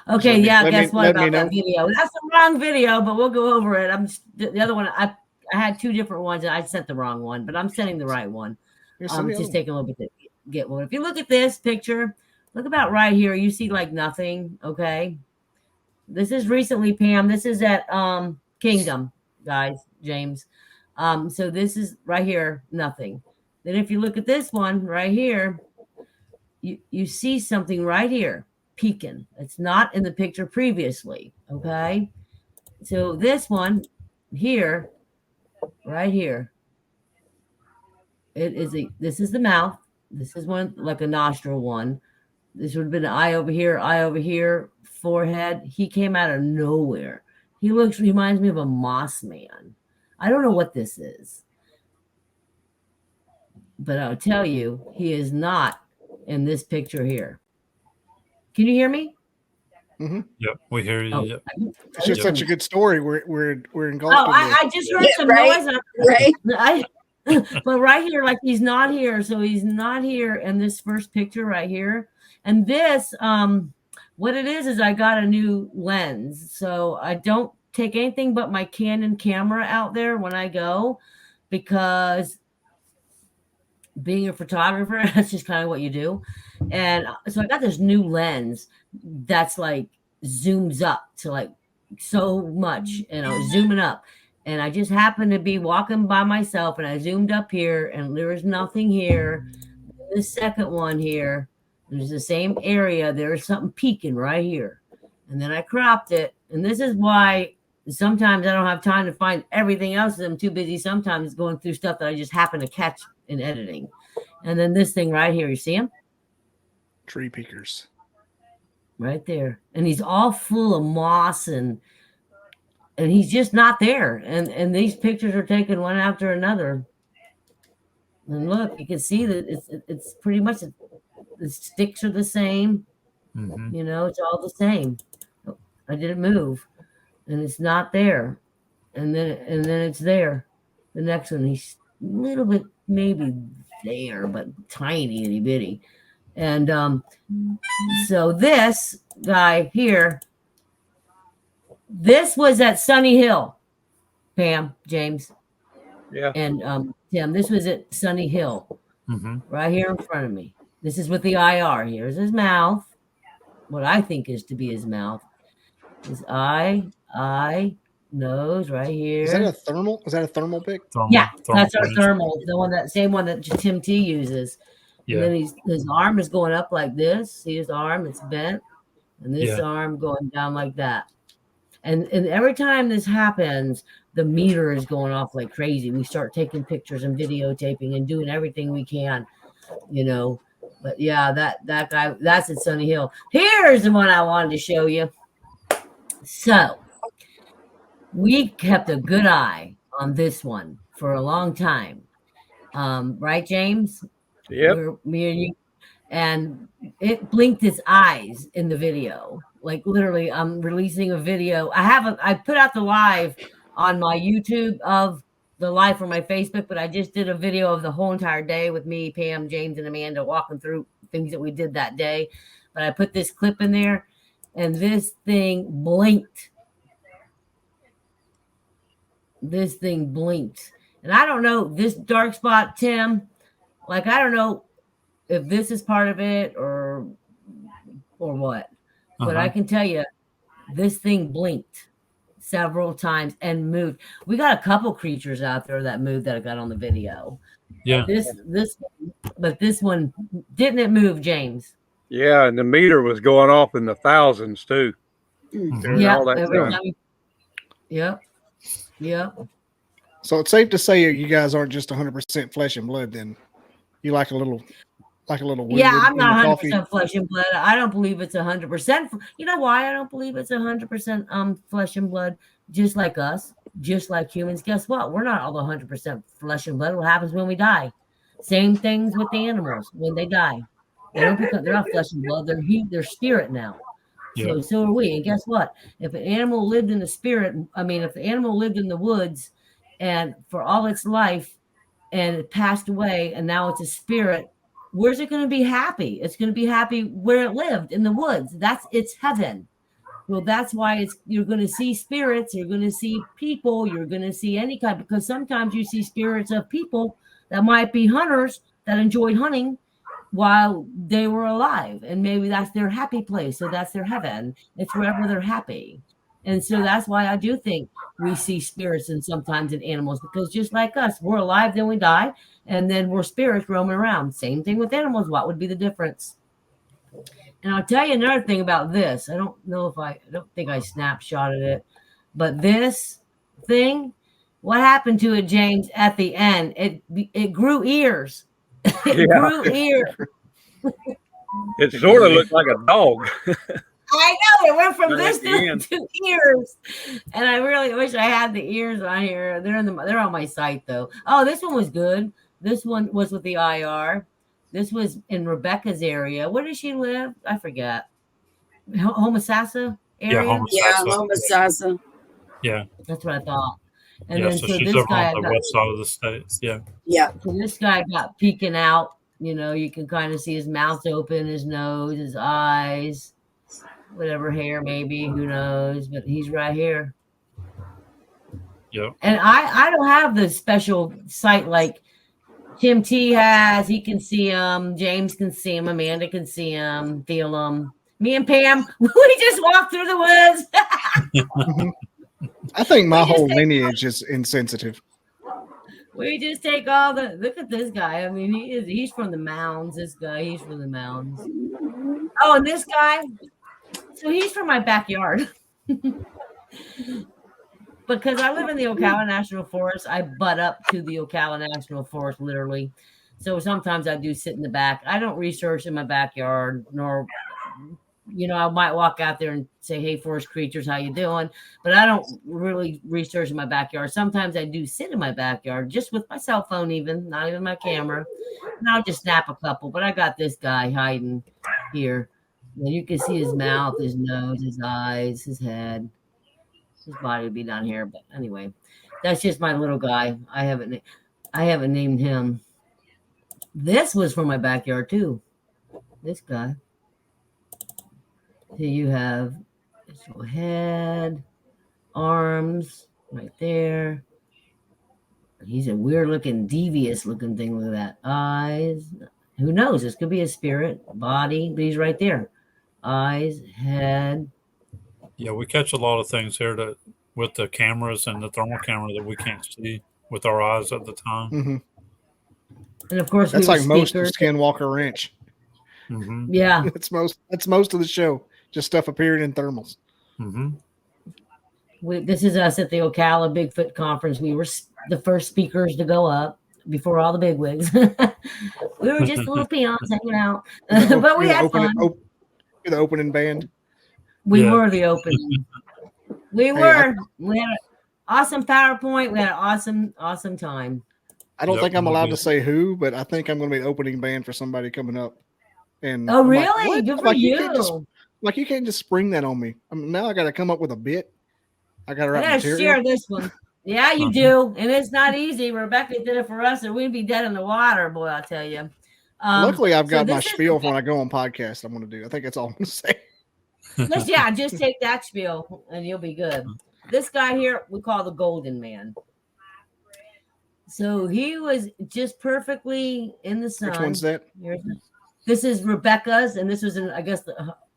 Okay, guess what about that video? That's the wrong video, but we'll go over it. The other one. I had two different ones, and I sent the wrong one, but I'm sending the right one. Just taking a little bit to get one. If you look at this picture, look about right here. You see like nothing. Okay, this is recently, Pam. This is at Kingdom, guys. James. So this is right here, nothing. Then if you look at this one right here, you see something right here peeking. It's not in the picture previously. Okay, so this one here, right here, this is the mouth. This is one like a nostril one. This would have been an eye over here, forehead. He came out of nowhere. He reminds me of a moss man. I don't know what this is, but I'll tell you, he is not in this picture here. Can you hear me? Mm-hmm. Yep, we hear you. Yep. It's just such a good story. We're engulfed. I just heard some noise. Right. But right here, like he's not here. So he's not here in this first picture right here. And this, what it is I got a new lens. So I don't take anything but my Canon camera out there when I go, because being a photographer, that's just kind of what you do. And so I got this new lens that's like zooms up to like so much, zooming up. And I just happened to be walking by myself, and I zoomed up here, and there was nothing here. The second one here, there's the same area. There's something peeking right here. And then I cropped it. And this is why sometimes I don't have time to find everything else. I'm too busy sometimes going through stuff that I just happen to catch in editing. And then this thing right here, you see him? Tree peekers. Right there. And he's all full of moss, and he's just not there. And these pictures are taken one after another. And look, you can see that it's pretty much The sticks are the same. Mm-hmm. You know, it's all the same. I didn't move, and it's not there. And then it's there. The next one, he's a little bit maybe there, but tiny, itty bitty. And so this guy here, this was at Sunny Hill, Pam, James, Yeah. and Tim. This was at Sunny Hill, right here in front of me. This is with the IR. Here's his mouth. What I think is to be his mouth. His eye, nose, right here. Is that a thermal? Is that a thermal pic? Yeah, that's our thermal. The same one that Tim T uses. Yeah. And then his arm is going up like this. See his arm? It's bent, and this arm going down like that. And every time this happens, the meter is going off like crazy. We start taking pictures and videotaping and doing everything we can, you know. But yeah, that guy, that's at Sunny Hill. Here's the one I wanted to show you. So we kept a good eye on this one for a long time. Right, James? Yep. Me and you. And it blinked its eyes in the video. Like literally, I'm releasing a video. I put out the live on my YouTube of the live for my Facebook, but I just did a video of the whole entire day with me, Pam, James, and Amanda walking through things that we did that day. But I put this clip in there, and this thing blinked. This thing blinked. And I don't know, this dark spot, Tim, like, I don't know if this is part of it or what. But I can tell you, this thing blinked several times and moved. We got a couple creatures out there that moved that I got on the video. Yeah. But this one, didn't it move, James? Yeah, and the meter was going off in the thousands too. Yeah. Yep. So it's safe to say you guys aren't just 100% flesh and blood. Then you like a little. Yeah, I'm not 100% flesh and blood. I don't believe it's 100%. You know why I don't believe it's 100% flesh and blood? Just like us, just like humans. Guess what? We're not all 100% flesh and blood. What happens when we die? Same things with the animals when they die. They're not flesh and blood. They're spirit now. Yeah. So are we. And guess what? If an animal lived in the spirit, if the animal lived in the woods and for all its life and it passed away and now it's a spirit, where's it going to be happy? It's going to be happy where it lived in the woods. It's heaven. Well, that's why you're going to see spirits. You're going to see people. You're going to see any kind, because sometimes you see spirits of people that might be hunters that enjoyed hunting while they were alive. And maybe that's their happy place. So that's their heaven. It's wherever they're happy. And so that's why I do think we see spirits and sometimes in animals, because just like us, we're alive, then we die, and then we're spirits roaming around. Same thing with animals. What would be the difference? And I'll tell you another thing about this. I don't think I snapshotted it, but this thing, what happened to it, James, at the end? It grew ears. It grew ears. It sort of looked like a dog. I know, it went from this to ears, and I really wish I had the ears on here. They're on my site though. Oh, this one was good. This one was with the IR. This was in Rebecca's area. Where does she live? I forget. Homosassa area. Yeah, Homosassa. Yeah, that's what I thought. And then so she's over on the west side of the states. Yeah. Yeah. So this guy got peeking out. You know, you can kind of see his mouth open, his nose, his eyes. Whatever hair, maybe, who knows? But he's right here. Yep. And I don't have the special sight like Tim T has. He can see him. James can see him. Amanda can see him, feel him. Me and Pam, we just walk through the woods. I think my whole lineage is insensitive. We just take all the. Look at this guy. I mean, he's from the mounds. This guy, he's from the mounds. Oh, and this guy. So he's from my backyard. Because I live in the Ocala National Forest. I butt up to the Ocala National Forest, literally. So sometimes I do sit in the back. I don't research in my backyard, nor I might walk out there and say, "Hey, forest creatures, how you doing?" But I don't really research in my backyard. Sometimes I do sit in my backyard just with my cell phone, even not even my camera, and I'll just snap a couple. But I got this guy hiding here. And you can see his mouth, his nose, his eyes, his head. His body would be down here, but anyway, that's just my little guy. I haven't named him. This was from my backyard too. This guy. Here you have his little head, arms right there. He's a weird looking, devious looking thing. Look at that. Eyes. Who knows? This could be a spirit, body, but he's right there. Eyes, head. Yeah, we catch a lot of things here that with the cameras and the thermal camera that we can't see with our eyes at the time. Mm-hmm. And of course, that's like most of Skinwalker Ranch. Mm-hmm. Yeah, that's most of the show. Just stuff appearing in thermals. Mm-hmm. This is us at the Ocala Bigfoot conference. We were the first speakers to go up before all the bigwigs. We were just little peons hanging out, but we had fun. You're the opening band. We were the opening. We had an awesome PowerPoint. We had an awesome time. I don't think I'm allowed to say who, but I think I'm going to be the opening band for somebody coming up. And oh, really? Like, good for you. You can't just spring that on me. Now I got to come up with a bit. I got to share this one. Yeah, you do, and it's not easy. Rebecca did it for us, and we'd be dead in the water, boy. I'll tell you. Luckily, I've got my spiel for when I go on podcast. I'm going to do. I think that's all I'm going to say. Just take that spiel, and you'll be good. This guy here, we call the Golden Man. So he was just perfectly in the sun. Which one's that? This is Rebecca's, and this was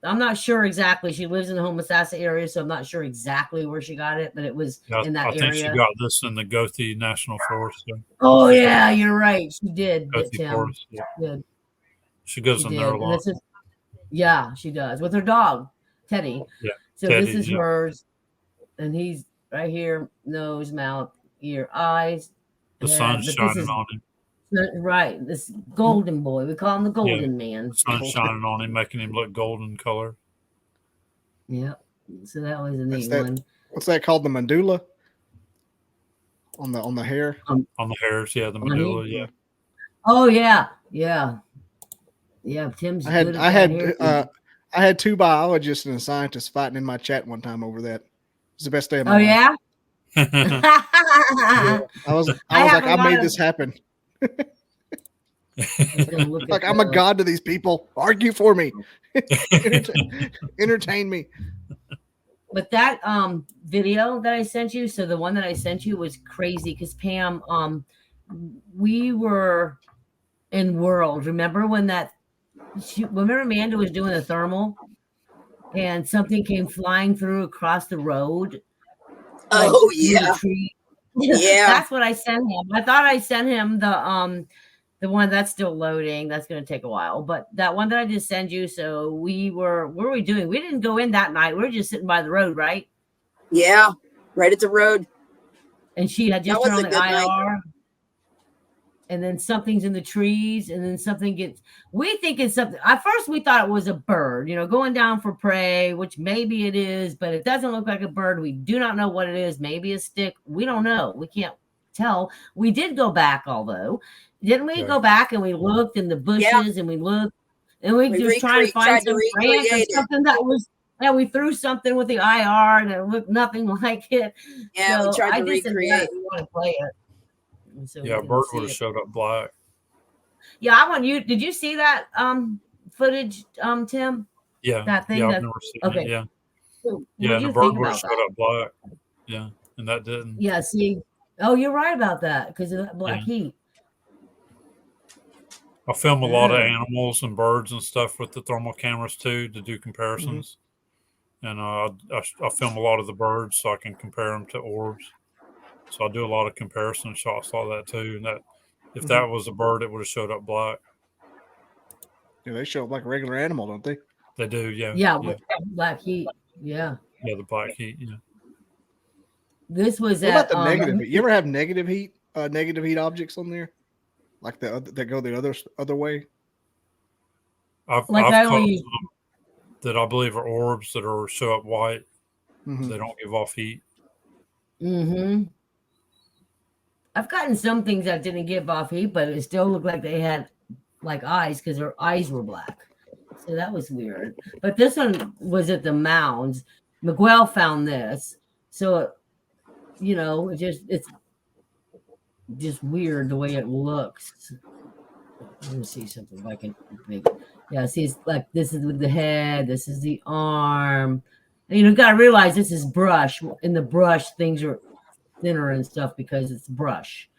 I'm not sure exactly. She lives in the Homosassa area, so I'm not sure exactly where she got it, but it was in that area. I think she got this in the Gothi National Forest. So. Oh, yeah, you're right. She did. Gothi Forest. Yeah. Good. She goes in there a lot. Yeah, she does. With her dog, Teddy. Yeah. So Teddy, this is hers, and he's right here, nose, mouth, ear, eyes. The sun's shining on him. Right, this golden boy. We call him the Golden Man. The sun's shining on him, making him look golden color. Yeah. So that was a neat one. What's that called? The medulla? On the hair? On the hairs, the medulla, yeah. Oh yeah. Tim's I had two biologists and a scientist fighting in my chat one time over that. It's the best day of my life. Yeah? I was like, I made this happen. Like, I'm a god to these people. Argue for me. Entertain me. But that video that I sent you, so the one that I sent you was crazy because Pam, we were in World. Remember when remember Amanda was doing the thermal and something came flying through across the road? Oh, yeah. Yeah. That's what I sent him. I thought I sent him the one that's still loading. That's going to take a while. But that one that I just sent you. So what were we doing? We didn't go in that night. We were just sitting by the road, right? Yeah. Right at the road. And she had just turned on the IR. Night. And then something's in the trees, and then we think it's something. At first, we thought it was a bird, going down for prey, which maybe it is, but it doesn't look like a bird. We do not know what it is. Maybe a stick. We don't know. We can't tell. We did go back, although. Didn't we go back and we looked in the bushes and we looked, and we just tried to find some branch or something that was. Yeah, we threw something with the IR, and it looked nothing like it. Yeah, we tried to recreate. We want to play it. So a bird would have showed up black. Yeah, I want you. Did you see that footage, Tim? Yeah, that thing. I've never seen it. Yeah, and the bird would have showed up black. Yeah, and that didn't. Yeah, see. Oh, you're right about that because of that black heat. I film a lot of animals and birds and stuff with the thermal cameras too to do comparisons, and I film a lot of the birds so I can compare them to orbs. So I do a lot of comparison shots like that too. And that if that was a bird, it would have showed up black. Yeah, they show up like a regular animal, don't they? They do, yeah. Yeah, with black heat. Yeah. Yeah, the black heat. Yeah. This was what about the negative heat? You ever have negative heat objects on there, like that go the other way? I've that I believe are orbs that are show up white. Mhm. They don't give off heat. Mm-hmm. I've gotten some things that didn't give off heat, but it still looked like they had like eyes because their eyes were black. So that was weird. But this one was at the mounds. Miguel found this. So, you know, it's just weird the way it looks. Let me see something if I can make it. Yeah, see, it's like this is with the head, this is the arm. And, you know, you got to realize this is brush. In the brush, things are thinner and stuff because it's brush.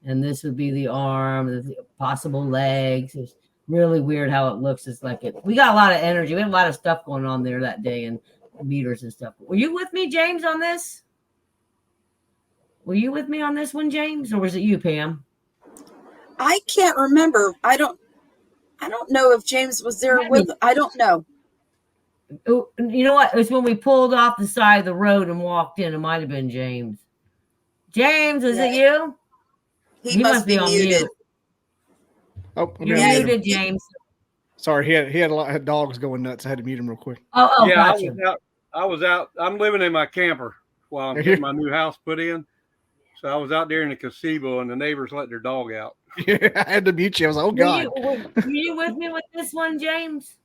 And this would be the arm, the possible legs. It's really weird how it looks. It's like we got a lot of energy. We have a lot of stuff going on there that day and meters and stuff. Were you with me, James, on this? Were you with me on this one, James, or was it you, Pam? I can't remember. I don't know if James was there with. I don't know. You know what? It was when we pulled off the side of the road and walked in. It might have been James. James, is it you? He must be muted. Mute. Oh, You're muted, James. Sorry, he had a lot of dogs going nuts. I had to mute him real quick. Oh, yeah, gotcha. I was out. I'm living in my camper while I'm getting my new house put in. So I was out there in the gazebo, and the neighbors let their dog out. Yeah, I had to mute you. I was like, oh, God. Were you with me with this one, James?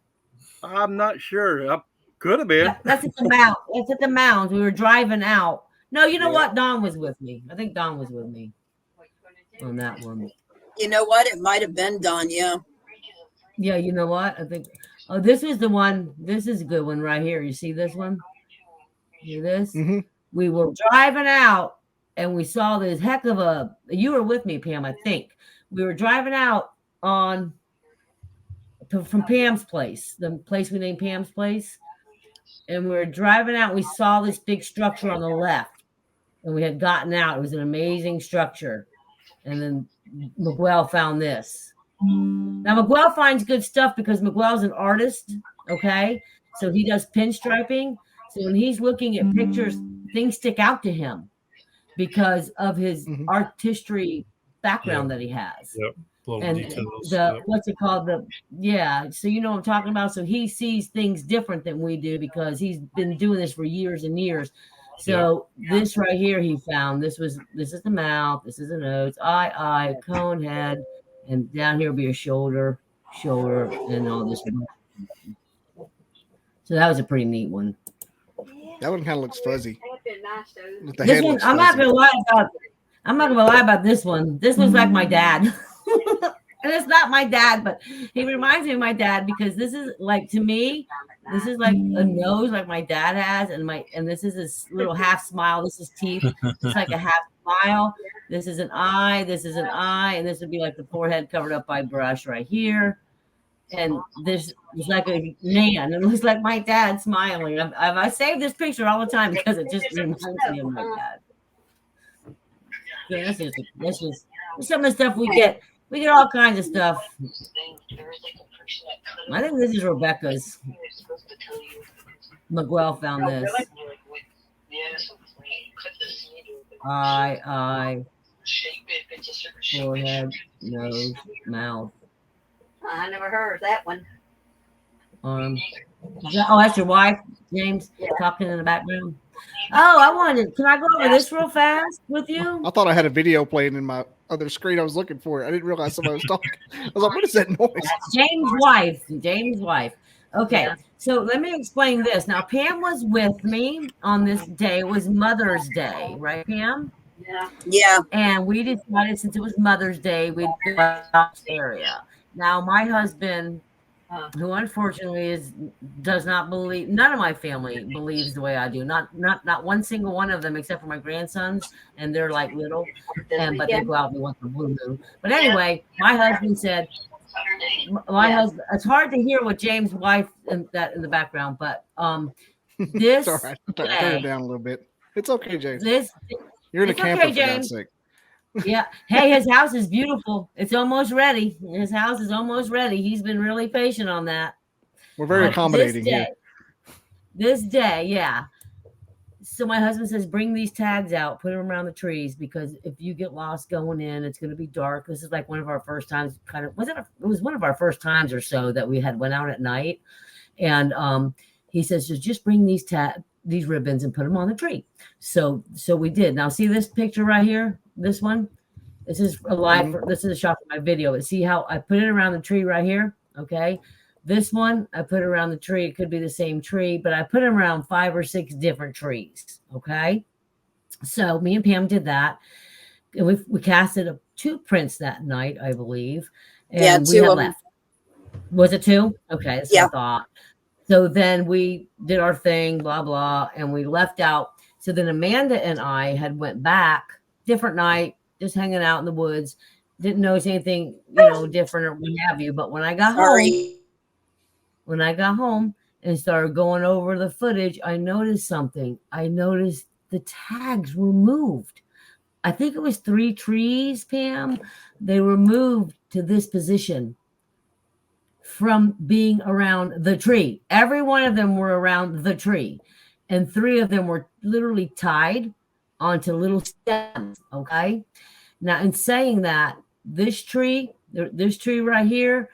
I'm not sure. I could have been. That's at the mount. That's at the mounds. We were driving out. No, you know what? Don was with me. I think Don was with me on that one. You know what? It might have been Don, yeah. Yeah, you know what? I think, this is the one. This is a good one right here. You see this one? See this? Mm-hmm. We were driving out and we saw this heck of a, you were with me, Pam, I think. We were driving out from Pam's place, the place we named Pam's place. And we were driving out. We saw this big structure on the left. And we had gotten out. It was an amazing structure. And then Miguel found this. Now, Miguel finds good stuff because Miguel's an artist, okay? So he does pinstriping. So when he's looking at pictures, things stick out to him because of his artistry background that he has. Yep. And details. What's it called? So you know what I'm talking about? So he sees things different than we do because he's been doing this for years and years. So this right here he found, this is the mouth, this is the nose, eye, cone head, and down here will be a shoulder, and all this. So that was a pretty neat one. That one kind of looks fuzzy. This one, I'm not gonna lie about this one. This looks like my dad. And it's not my dad, but he reminds me of my dad because this is like, to me, this is like a nose like my dad has, and this is this little half smile. This is teeth. It's like a half smile. This is an eye. This is an eye, and this would be like the forehead covered up by brush right here. And this is like a man. It looks like my dad smiling. I save this picture all the time because it just reminds me of my dad. Yeah, that's just some of the stuff we get. We get all kinds of stuff. I think this is Rebecca's. Miguel found this. Eye, forehead, nose, mouth. I never heard of that one. That's your wife, James, talking in the background. Oh, can I go over this real fast with you? I thought I had a video playing in my other screen. I was looking for it. I didn't realize somebody was talking. I was like, what is that noise? James' wife. Okay, so let me explain this. Now, Pam was with me on this day. It was Mother's Day, right, Pam? Yeah. And we decided, since it was Mother's Day, we'd go out to the area. Now, my husband, who unfortunately does not believe, none of my family believes the way I do. Not one single one of them, except for my grandsons, and they're like little, but they go out and want the blue moon. But anyway, my husband said, it's hard to hear what James' wife in the background, but this. It's all right. Turn it down a little bit. It's okay, James. You're in a camper, for God's sake. Yeah. Hey, his house is beautiful. It's almost ready. His house is almost ready. He's been really patient on that. We're very accommodating here. This day, yeah. So my husband says, bring these tags out, put them around the trees, because if you get lost going in, it's going to be dark. This is like one of our first times, it was one of our first times or so that we had went out at night. And he says, just bring these ribbons and put them on the tree. So we did. Now see this picture right here, this one. This is a live. This is a shot from my video. But see how I put it around the tree right here? Okay. This one I put around the tree. It could be the same tree, but I put them around 5 or 6 different trees. Okay. So me and Pam did that. And we casted 2 prints that night, I believe. And we had left. Was it 2? Okay. That's what I thought. So then we did our thing, blah, blah, and we left out. So then Amanda and I had went back, different night, just hanging out in the woods. Didn't notice anything, different or what have you. But when I got home and started going over the footage, I noticed something. I noticed the tags were moved. I think it was 3 trees, Pam. They were moved to this position from being around the tree. Every one of them were around the tree. And 3 of them were literally tied onto little stems. Okay. Now, in saying that, this tree right here,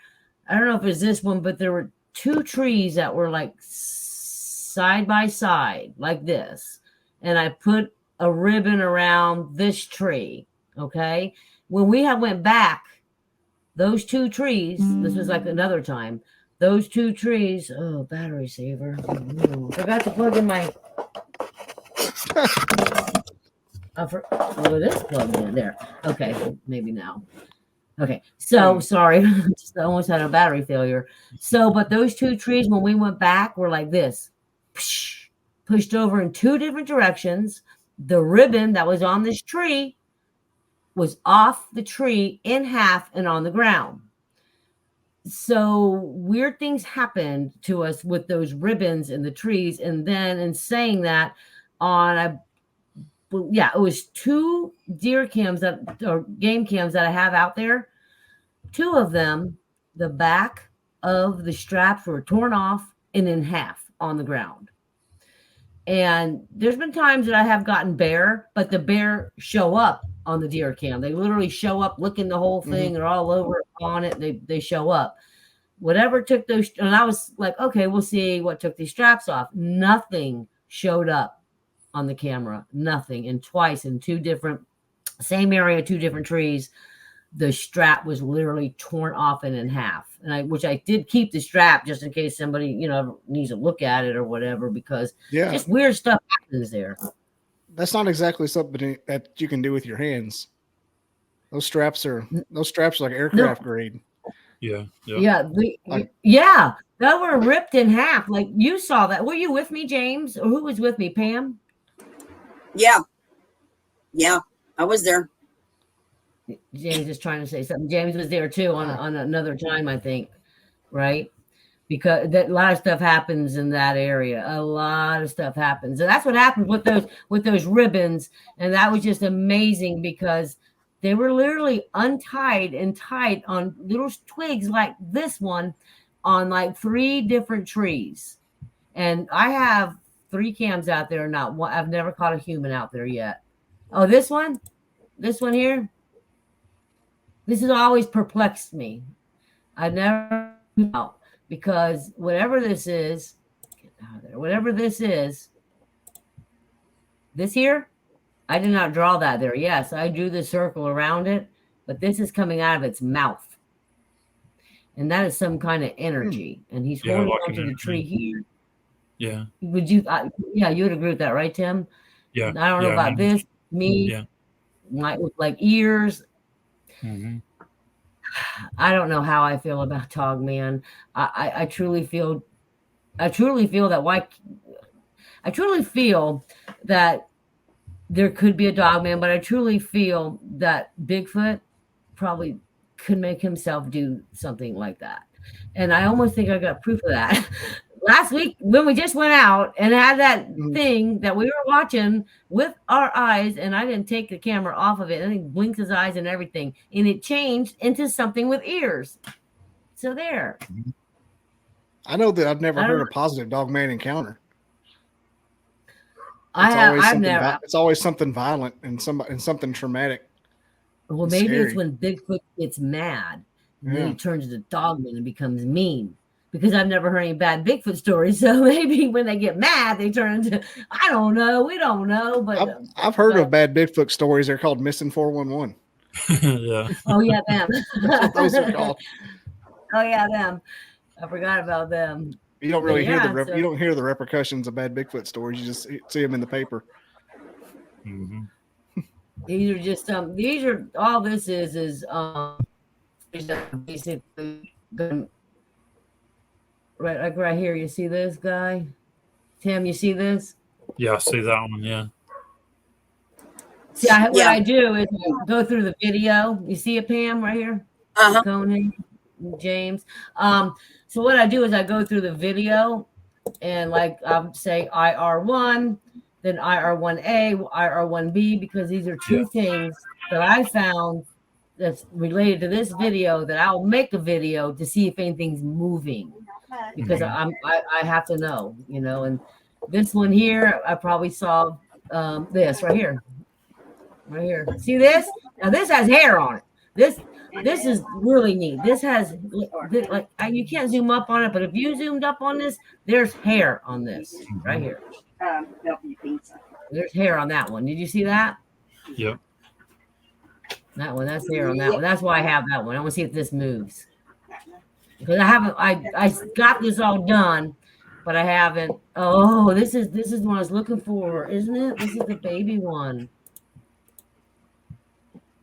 I don't know if it's this one, but there were 2 trees that were like side by side like this. And I put a ribbon around this tree. Okay. When we went back, those 2 trees, this was like another time, those 2 trees, battery saver. Forgot to plug in my, it is plugged in there. Okay, maybe now. Okay, so sorry, just almost had a battery failure. So, but those 2 trees, when we went back, were like this, pushed over in 2 different directions. The ribbon that was on this tree was off the tree in half and on the ground. So weird things happened to us with those ribbons in the trees. And then in saying that, it was 2 deer cams or game cams that I have out there. 2 of them, the back of the straps were torn off and in half on the ground. And there's been times that I have gotten bear, but the bear show up on the deer cam. They literally show up, looking the whole thing. They're all over on it. They show up. Whatever took those, and I was like, okay, we'll see what took these straps off. Nothing showed up on the camera. Nothing. And twice in 2 different, same area, 2 different trees, the strap was literally torn off and in half. And which I did keep the strap just in case somebody, needs to look at it or whatever, because just weird stuff happens there. That's not exactly something that you can do with your hands. Those straps are like aircraft grade. Yeah. That were ripped in half. Like you saw that. Were you with me, James? Or who was with me, Pam? Yeah, I was there. James is trying to say something. James was there too on another time, I think, right? Because a lot of stuff happens in that area. A lot of stuff happens, and that's what happened with those ribbons. And that was just amazing because they were literally untied and tied on little twigs like this one on like 3 different trees. And I have 3 cams out there. Not one. I've never caught a human out there yet. Oh, this one here. This has always perplexed me. I never know, because whatever this is, this here, I did not draw that there. Yes, I drew the circle around it, but this is coming out of its mouth. And that is some kind of energy. And he's holding onto the tree here. Yeah. Would you? You would agree with that, right, Tim? Yeah. I don't know about this. Me, like ears. Mm-hmm. I don't know how I feel about dog man. I truly feel that there could be a dog man, but I truly feel that Bigfoot probably could make himself do something like that. And I almost think I got proof of that. Last week when we just went out and had that thing that we were watching with our eyes, and I didn't take the camera off of it, and he blinked his eyes and everything, and it changed into something with ears. So there. I know that I've never heard a positive dog man encounter. It's always something violent and something traumatic. Well, maybe it's when Bigfoot gets mad and then he turns into dog man and becomes mean. because I've never heard any bad Bigfoot stories. So maybe when they get mad, they turn into, I don't know. We don't know. But I've heard of bad Bigfoot stories. They're called Missing 411. Yeah. Oh, yeah, them. That's what those are called. Oh, yeah, them. I forgot about them. You don't really hear you don't hear the repercussions of bad Bigfoot stories. You just see them in the paper. Mm-hmm. These are just these are all this is basically right, like right here. You see this guy, Tim? You see this? Yeah, I see that one. Yeah. See, what I do is go through the video. You see it, Pam, right here? Conan, James. So what I do is I go through the video, and like I'll say IR1, then IR1A, IR1B, because these are two things that I found that's related to this video that I'll make a video to see if anything's moving, because I have to know, and this one here, I probably saw this right here. Right here. See this? Now this has hair on it. This is really neat. This has like you can't zoom up on it, but if you zoomed up on this, there's hair on this right here. There's hair on that one. Did you see that? Yep. That one. That's hair on that one. That's why I have that one. I want to see if this moves, because I haven't. I got this all done, but I haven't. Oh, this is the one I was looking for, isn't it? This is the baby one.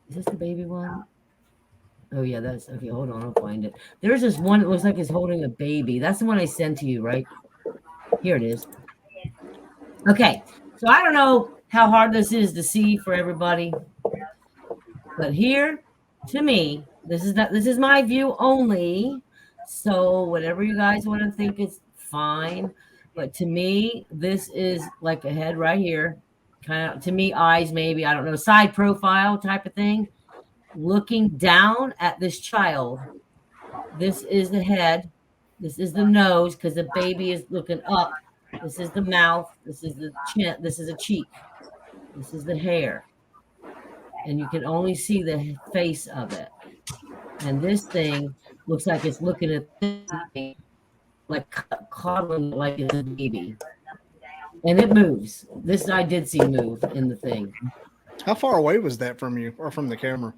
Is this the baby one? Oh, yeah, that's okay. Hold on, I'll find it. There's this one that looks like it's holding a baby. That's the one I sent to you, right? Here it is. Okay, so I don't know how hard this is to see for everybody, but here, to me, this is my view only. So whatever you guys want to think is fine, but to me, this is like a head right here. Kind of, to me, eyes maybe, I don't know, side profile type of thing, looking down at this child. This is the head. This is the nose, because the baby is looking up. This is the mouth. This is the chin. This is a cheek. This is the hair. And you can only see the face of it. And this thing looks like it's looking at this thing, like coddling like it's a baby. And it moves. This I did see move in the thing. How far away was that from you or from the camera?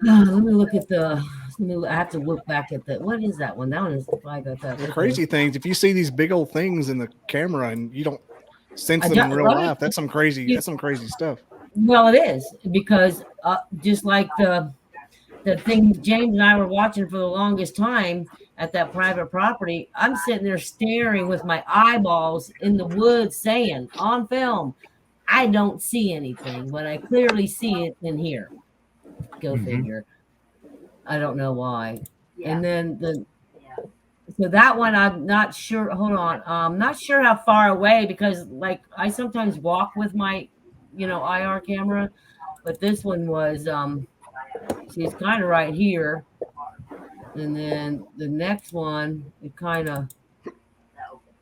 Let me look at I have to look back at the. What is that one? That one is like that. The crazy things. If you see these big old things in the camera and you don't sense them in real life, that's some crazy. That's some crazy stuff. Well, it is, because just like the thing James and I were watching for the longest time at that private property, I'm sitting there staring with my eyeballs in the woods, saying on film, I don't see anything, but I clearly see it in here. Go figure. I don't know why. And then so that one, I'm not sure. Hold on. I'm not sure how far away, because like I sometimes walk with my, IR camera, but this one was, see, it's kind of right here. And then the next one, it kind of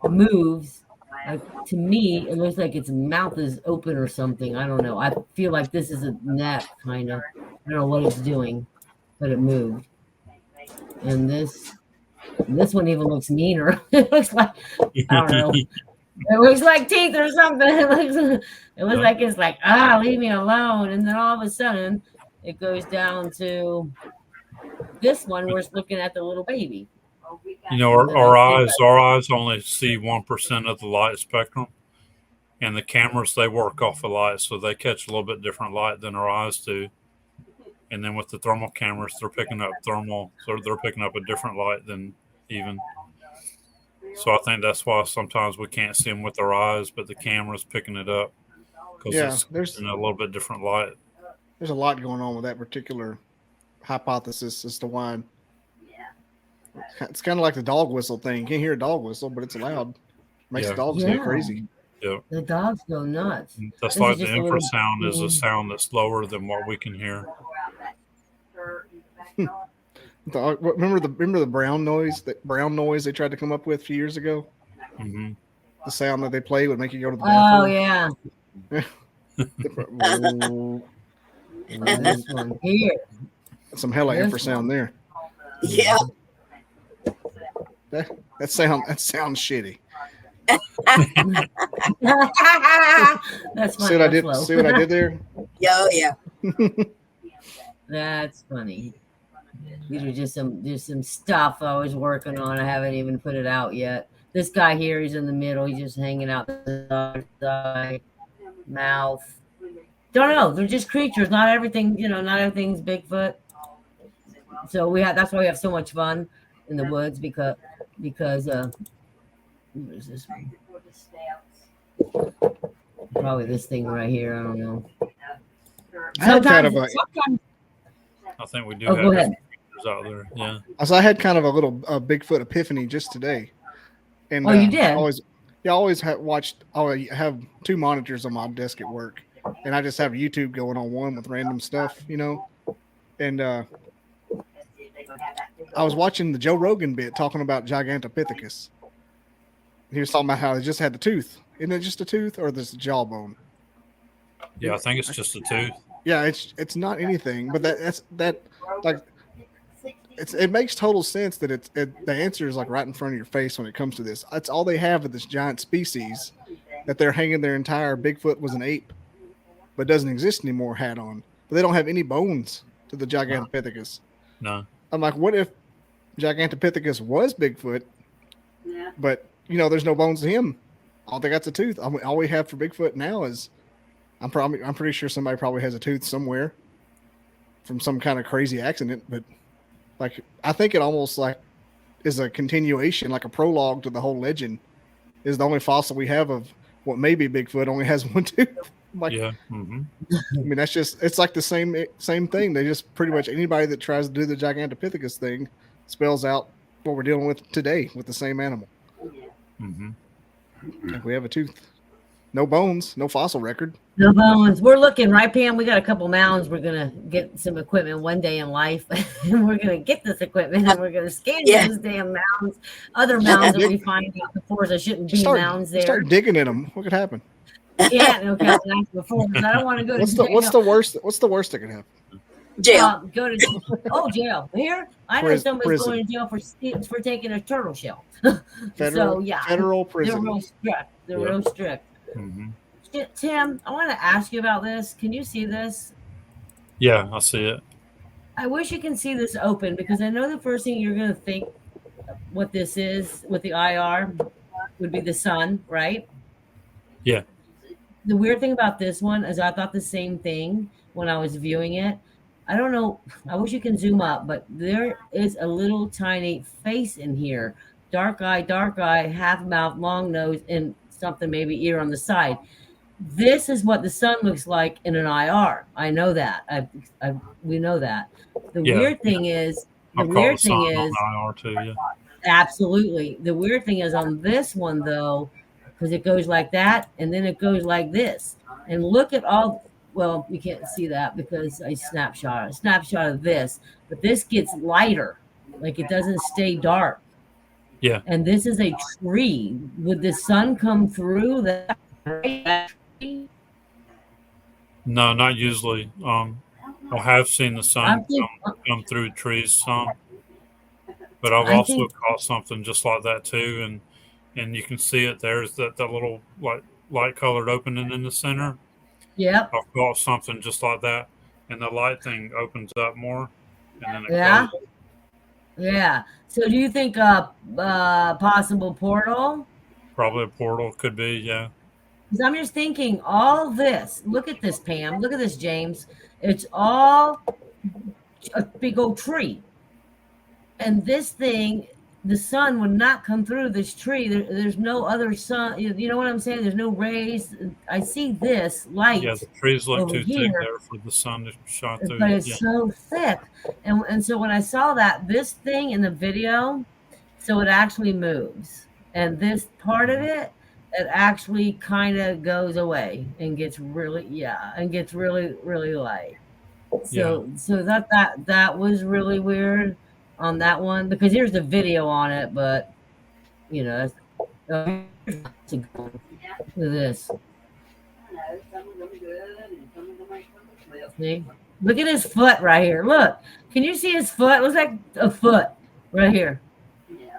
moves. Like, to me, it looks like its mouth is open or something. I don't know. I feel like this is a neck, kind of. I don't know what it's doing, but it moved. And this one even looks meaner. It looks like, I don't know. It looks like teeth or something. It looks like it's like, leave me alone. And then all of a sudden, it goes down to this one where it's looking at the little baby. Our eyes only see 1% of the light spectrum, and the cameras, they work off of light, so they catch a little bit different light than our eyes do. And then with the thermal cameras, they're picking up a different light than even. So I think that's why sometimes we can't see them with our eyes, but the camera's picking it up because it's in a little bit different light. There's a lot going on with that particular hypothesis as to why. It's kind of like the dog whistle thing. You can't hear a dog whistle, but it's loud. Makes the dogs go crazy. Yeah. The dogs go nuts. That's like the infrasound is a sound that's lower than what we can hear. Remember the brown noise? That brown noise they tried to come up with a few years ago. Mm-hmm. The sound that they play would make you go to the bathroom. Oh yeah. This one here. Some hella infrasound there. Yeah. That sounds shitty. That's funny. See what I did? See what I did there? Yeah. That's funny. These are just some stuff I was working on. I haven't even put it out yet. This guy here, he's in the middle. He's just hanging out the side, mouth. Don't know. They're just creatures. Not everything, not everything's Bigfoot. So that's why we have so much fun in the woods because what is this one? Probably this thing right here. I don't know. Sometimes I think we do go have ahead. out there. Yeah. So I had kind of a little Bigfoot epiphany just today. And you did? I always have 2 monitors on my desk at work, and I just have YouTube going on one with random stuff, And I was watching the Joe Rogan bit talking about Gigantopithecus. He was talking about how he just had the tooth. Isn't it just a tooth or this jawbone? Yeah, I think it's just a tooth. Yeah, it's not anything, but it makes total sense that the answer is like right in front of your face when it comes to this. That's all they have of this giant species that they're hanging their entire Bigfoot was an ape, but doesn't exist anymore hat on. But they don't have any bones to the Gigantopithecus. No. I'm like, what if Gigantopithecus was Bigfoot, but there's no bones to him? All they got's a tooth. All we have for Bigfoot now is I'm pretty sure somebody probably has a tooth somewhere from some kind of crazy accident, but I think it almost is a continuation, like a prologue to the whole legend. Is the only fossil we have of what may be Bigfoot only has one tooth. Yeah. Mm-hmm. I mean, it's like the same thing. They just pretty much anybody that tries to do the Gigantopithecus thing spells out what we're dealing with today with the same animal. Mm-hmm. Like we have a tooth, no bones, no fossil record. No bones. We're looking, right, Pam? We got a couple mounds. We're going to get some equipment one day in life. And we're going to get this equipment and we're going to scan those damn mounds. Other mounds that we find out before there shouldn't be mounds there. Start digging in them. What could happen? Yeah, no, Captain, before, because I don't want to go to jail. What's the worst that could happen? Jail. Go to jail. Here, I know somebody's going to jail for taking a turtle shell. Federal prison. They're real strict. Mm-hmm. Tim, I want to ask you about this. Can you see this? Yeah, I see it. I wish you can see this open because I know the first thing you're going to think what this is with the IR would be the sun, right? Yeah. The weird thing about this one is I thought the same thing when I was viewing it. I don't know. I wish you can zoom up, but there is a little tiny face in here. Dark eye, half mouth, long nose, and something maybe ear on the side. This is what the sun looks like in an IR. I know that. We know that. The weird thing is, IR too, yeah. Absolutely. The weird thing is on this one though, because it goes like that and then it goes like this. And look at all. Well, you can't see that because I snapshot of this, but this gets lighter. Like it doesn't stay dark. Yeah. And this is a tree. Would the sun come through that tree? No, not usually. I have seen the sun come through trees some, but I've also caught something just like that too, and you can see it. There's that little light colored opening in the center. Yep. I've caught something just like that, and the light thing opens up more, and then it closes. Yeah. So do you think a possible portal? Probably a portal could be, yeah. Because I'm just thinking all this. Look at this, Pam. Look at this, James. It's all a big old tree. And this thing, the sun would not come through this tree. There's no other sun. You know what I'm saying? There's no rays. I see this light. Yeah, the trees look too thick there for the sun to shine through. But it's so thick. And so when I saw this thing in the video, so it actually moves. And this part of it actually kind of goes away and gets really, really light. So that was really weird on that one, because here's the video on it, but look at this. See? Look at his foot right here. Look, can you see his foot? It looks like a foot right here.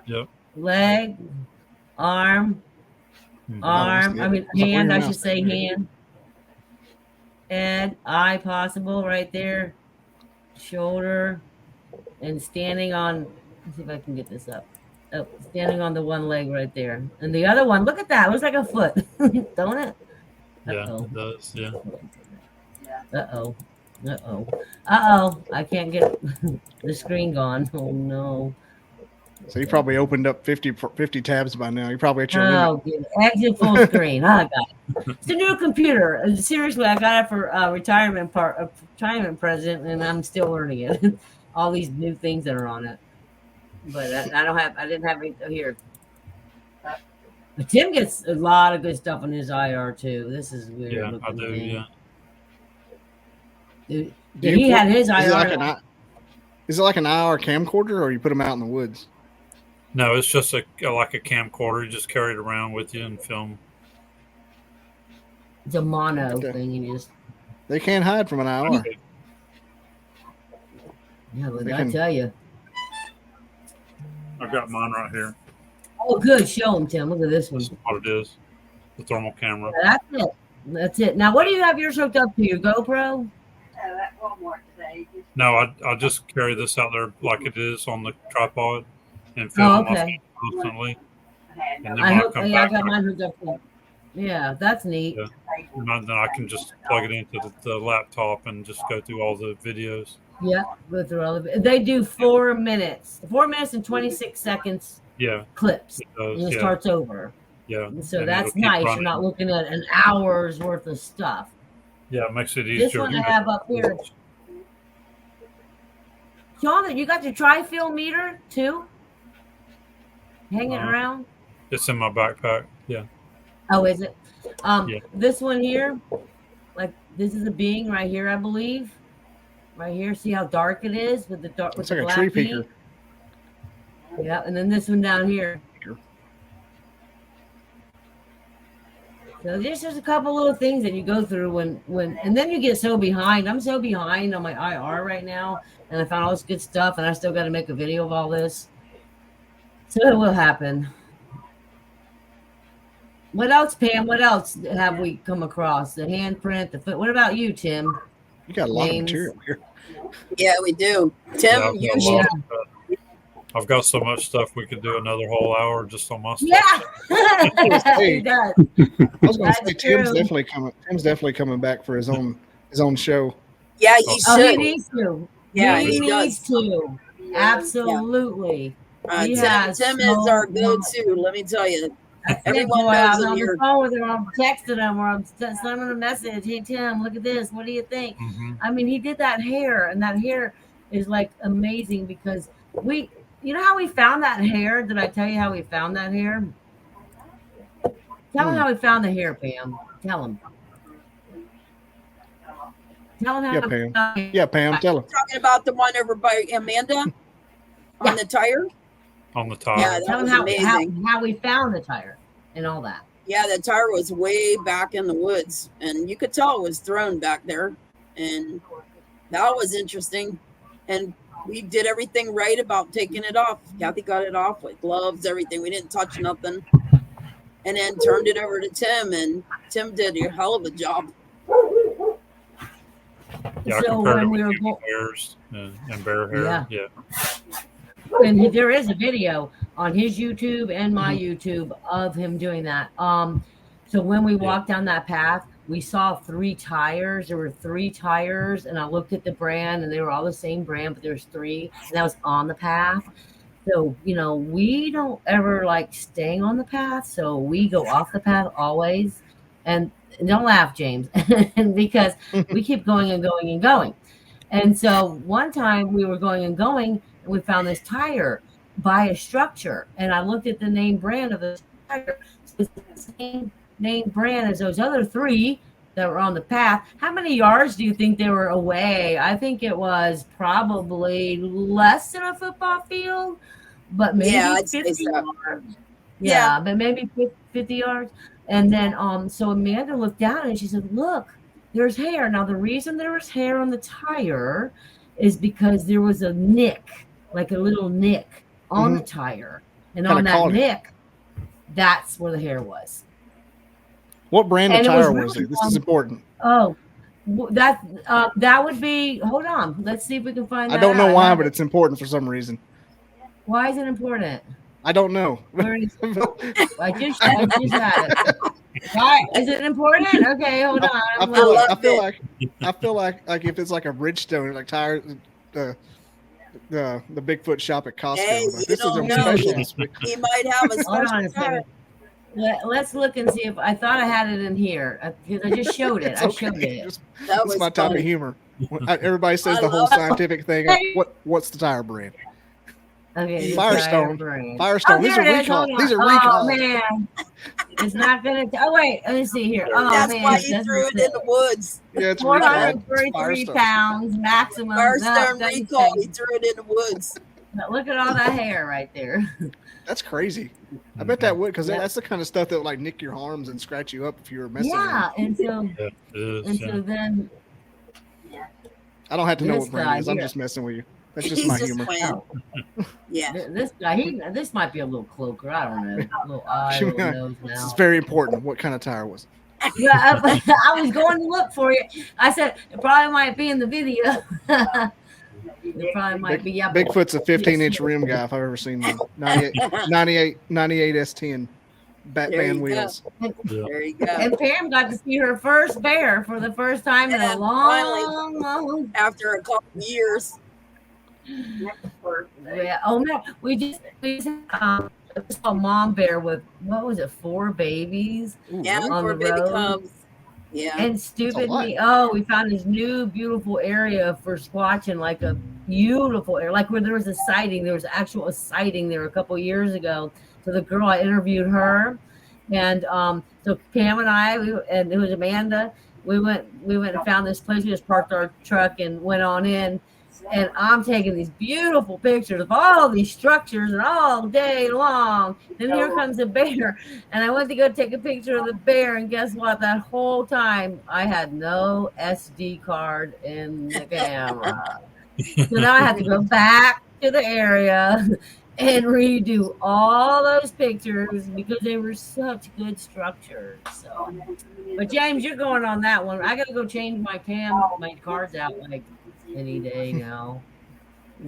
Yep. leg, arm, hand, I should say hand, head, eye possible right there, shoulder, and standing on, let's see if I can get this up. Oh, standing on the one leg right there. And the other one, look at that, looks like a foot, don't it? Yeah, it does, yeah. Uh-oh. I can't get the screen gone. Oh, no. So you probably opened up 50 tabs by now. You're probably at your limit. Exit full screen. I got it. It's a new computer. Seriously, I got it for retirement present, and I'm still learning it. All these new things that are on it. But I didn't have it here. But Tim gets a lot of good stuff on his IR too. This is weird. Yeah, I do, thing. yeah. He had his IR. Is it like an IR camcorder, or you put them out in the woods? No, it's just like a camcorder. You just carry it around with you and film. It's a mono thing. You just. They can't hide from an IR. Yeah, but I tell you. I've got mine right here. Oh, good. Show them, Tim. Look at this one. This is what it is. The thermal camera. Yeah, that's it. Now, what do you have yours hooked up to? Your GoPro? At Walmart today. No, I just carry this out there like it is on the tripod and film constantly. And then I got mine hooked up to. Yeah, that's neat. Yeah. And then I can just plug it into the laptop and just go through all the videos. Yeah, go through all of it. They do 4 minutes and 26 seconds. Yeah, clips. It does, and it starts over. Yeah, so and that's nice. Running. You're not looking at an hour's worth of stuff. Yeah, it makes it easier. This one I have up here. Sean, you got your tri-film meter too? Hanging around? It's in my backpack. Yeah. Oh, is it? This one here, like this is a being right here, I believe. Right here, see how dark it is with the dark. It's like a tree peeker. Yeah, and then this one down here. So there's just a couple little things that you go through when and then you get so behind. I'm so behind on my IR right now, and I found all this good stuff, and I still got to make a video of all this. So it will happen. What else, Pam? What else have we come across? The handprint, the foot. What about you, Tim? You got a lot of material here. Yeah, we do. Tim, I've got so much stuff we could do another whole hour just on my stuff. Yeah, he does. I was going to say Tim's definitely coming back for his own show. Yeah, he should. He needs to. Yeah, he needs to. Absolutely. Tim is our go-to. Let me tell you. Everyone knows him here. I'm on the phone with him. I'm texting him, or I'm sending a message. Hey Tim, look at this. What do you think? Mm-hmm. I mean, he did that hair, and that hair is like amazing because you know how we found that hair? Did I tell you how we found that hair? Tell him how we found the hair, Pam. Tell him. Tell him how. Yeah, Pam. Tell him. Talking about the one over by Amanda on the tire. On the tire. Yeah, that was amazing. How we found the tire and all that. Yeah, the tire was way back in the woods, and you could tell it was thrown back there, and that was interesting. And we did everything right about taking it off. Kathy got it off with gloves, everything. We didn't touch nothing, and then turned it over to Tim, and Tim did a hell of a job. Yeah, so when we were hairs and bear hair. Yeah. And there is a video on his YouTube and my YouTube of him doing that. So when we walked down that path, we saw 3 tires. There were 3 tires, and I looked at the brand, and they were all the same brand, but there's 3, and that was on the path. So, we don't ever like staying on the path, so we go off the path always. And don't laugh, James, because we keep going and going and going. And so one time we were going and going, and we found this tire by a structure, and I looked at the name brand of the tire. It's the same name brand as those other 3 that were on the path. How many yards do you think they were away? I think it was probably less than a football field, but maybe 50 yards. Yeah, but maybe 50 yards. And then so Amanda looked down and she said, look, there's hair. Now the reason there was hair on the tire is because there was a nick, like a little nick on the tire. And Kinda on that caught it. nick, that's where the hair was. What brand of And it was tire really was it? This is important. Oh, that would be. Hold on. Let's see if we can find that I don't know out. why, but it's important for some reason. Why is it important? I don't know. Where is I just had it. Why is it important? Okay, hold on. I feel like if it's like a Bridgestone, like tire, the Bigfoot shop at Costco. Hey, like, this is don't a know. special this week. He might have a Hold on special a tire. second. Let's look and see if I thought I had it in here because I just showed it. It's I okay. showed it. That That's was my type of funny. humor. Everybody says I the whole love- scientific thing. What's the tire brand? Okay, Firestone. brand. Firestone. Oh, These here are it is. recalls. Hold on. These are Oh recalls. man, it's not gonna. Oh wait, let me see here. Oh That's man, why it you doesn't threw it say. in the woods. Yeah, it's recall. It's 433 Firestone. pounds maximum. Firestone No, doesn't recall. say. He threw it in the woods. But look at all that hair right there. That's crazy. I bet that would, because Yeah. that's the kind of stuff that would like nick your arms and scratch you up if you were messing with Yeah, it. and so Yeah, it is, and yeah. so then I don't have to know This what brand guy it is. I'm here. just messing with you. That's just He's my just humor. playing. oh, Yeah. this guy, this might be a little cloaker. I don't know, a little eye, a little nose This now. is very important. What kind of tire was it? Yeah, I was going to look for you. I said it probably might be in the video. It probably might be. Yeah, but- Bigfoot's a 15-inch rim guy if I've ever seen one. 98 S10 There Batman you wheels. There you go. And Pam got to see her first bear for the first time in Yeah, a long. After a couple years. Yeah. Oh no, we just saw a mom bear with what was it, 4 babies, Ooh, Yeah, really? On for the baby road. cubs. Yeah. and stupidly, we found this new beautiful area for squatching, like a beautiful area, like where there was a sighting. There was actual sighting there a couple years ago. So the girl, I interviewed her, and so Pam and I, and it was Amanda. We went and found this place. We just parked our truck and went on in. And I'm taking these beautiful pictures of all these structures and all day long. And here comes a bear. And I went to go take a picture of the bear. And guess what? That whole time I had no SD card in the camera. So now I have to go back to the area and redo all those pictures because they were such good structures. So, but James, you're going on that one. I got to go change my cards out like any day now.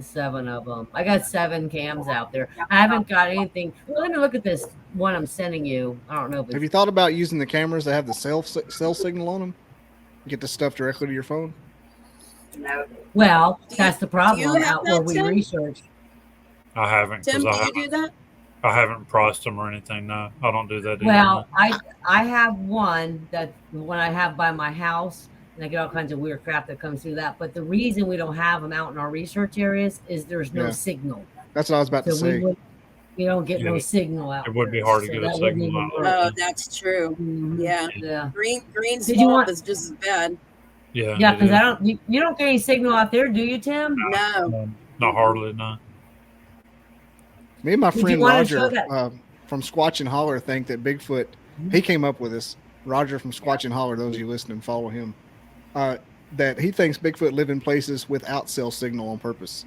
7 of them. I got 7 cams out there. I haven't got anything. Well, let me look at this one I'm sending you. I don't know if Have it's, you thought about using the cameras that have the cell signal on them? Get the stuff directly to your phone? well, Do that's the you problem have out where that, we Tim? research. I haven't Tim, because do you do that? I haven't priced them or anything. No, I don't do that either. Well, I have one that when I have by my house, and I get all kinds of weird crap that comes through that. But the reason we don't have them out in our research areas is there's no Yeah. signal. That's what I was about to So say. we don't get no Yeah. signal out. It would be there. hard to So get a that wouldn't signal even out work. there. Oh, that's true. Mhm. Yeah. Yeah. Green Did you swamp want- is just as bad. Yeah, Yeah, it because is. I don't. You don't get any signal out there, do you, Tim? No. Not hardly, no. Me and my Did you friend wanna show Roger that? from Squatch and Holler think that Bigfoot, he came up with this. Roger from Squatch and Holler, those of you listening, follow him. That he thinks Bigfoot live in places without cell signal on purpose.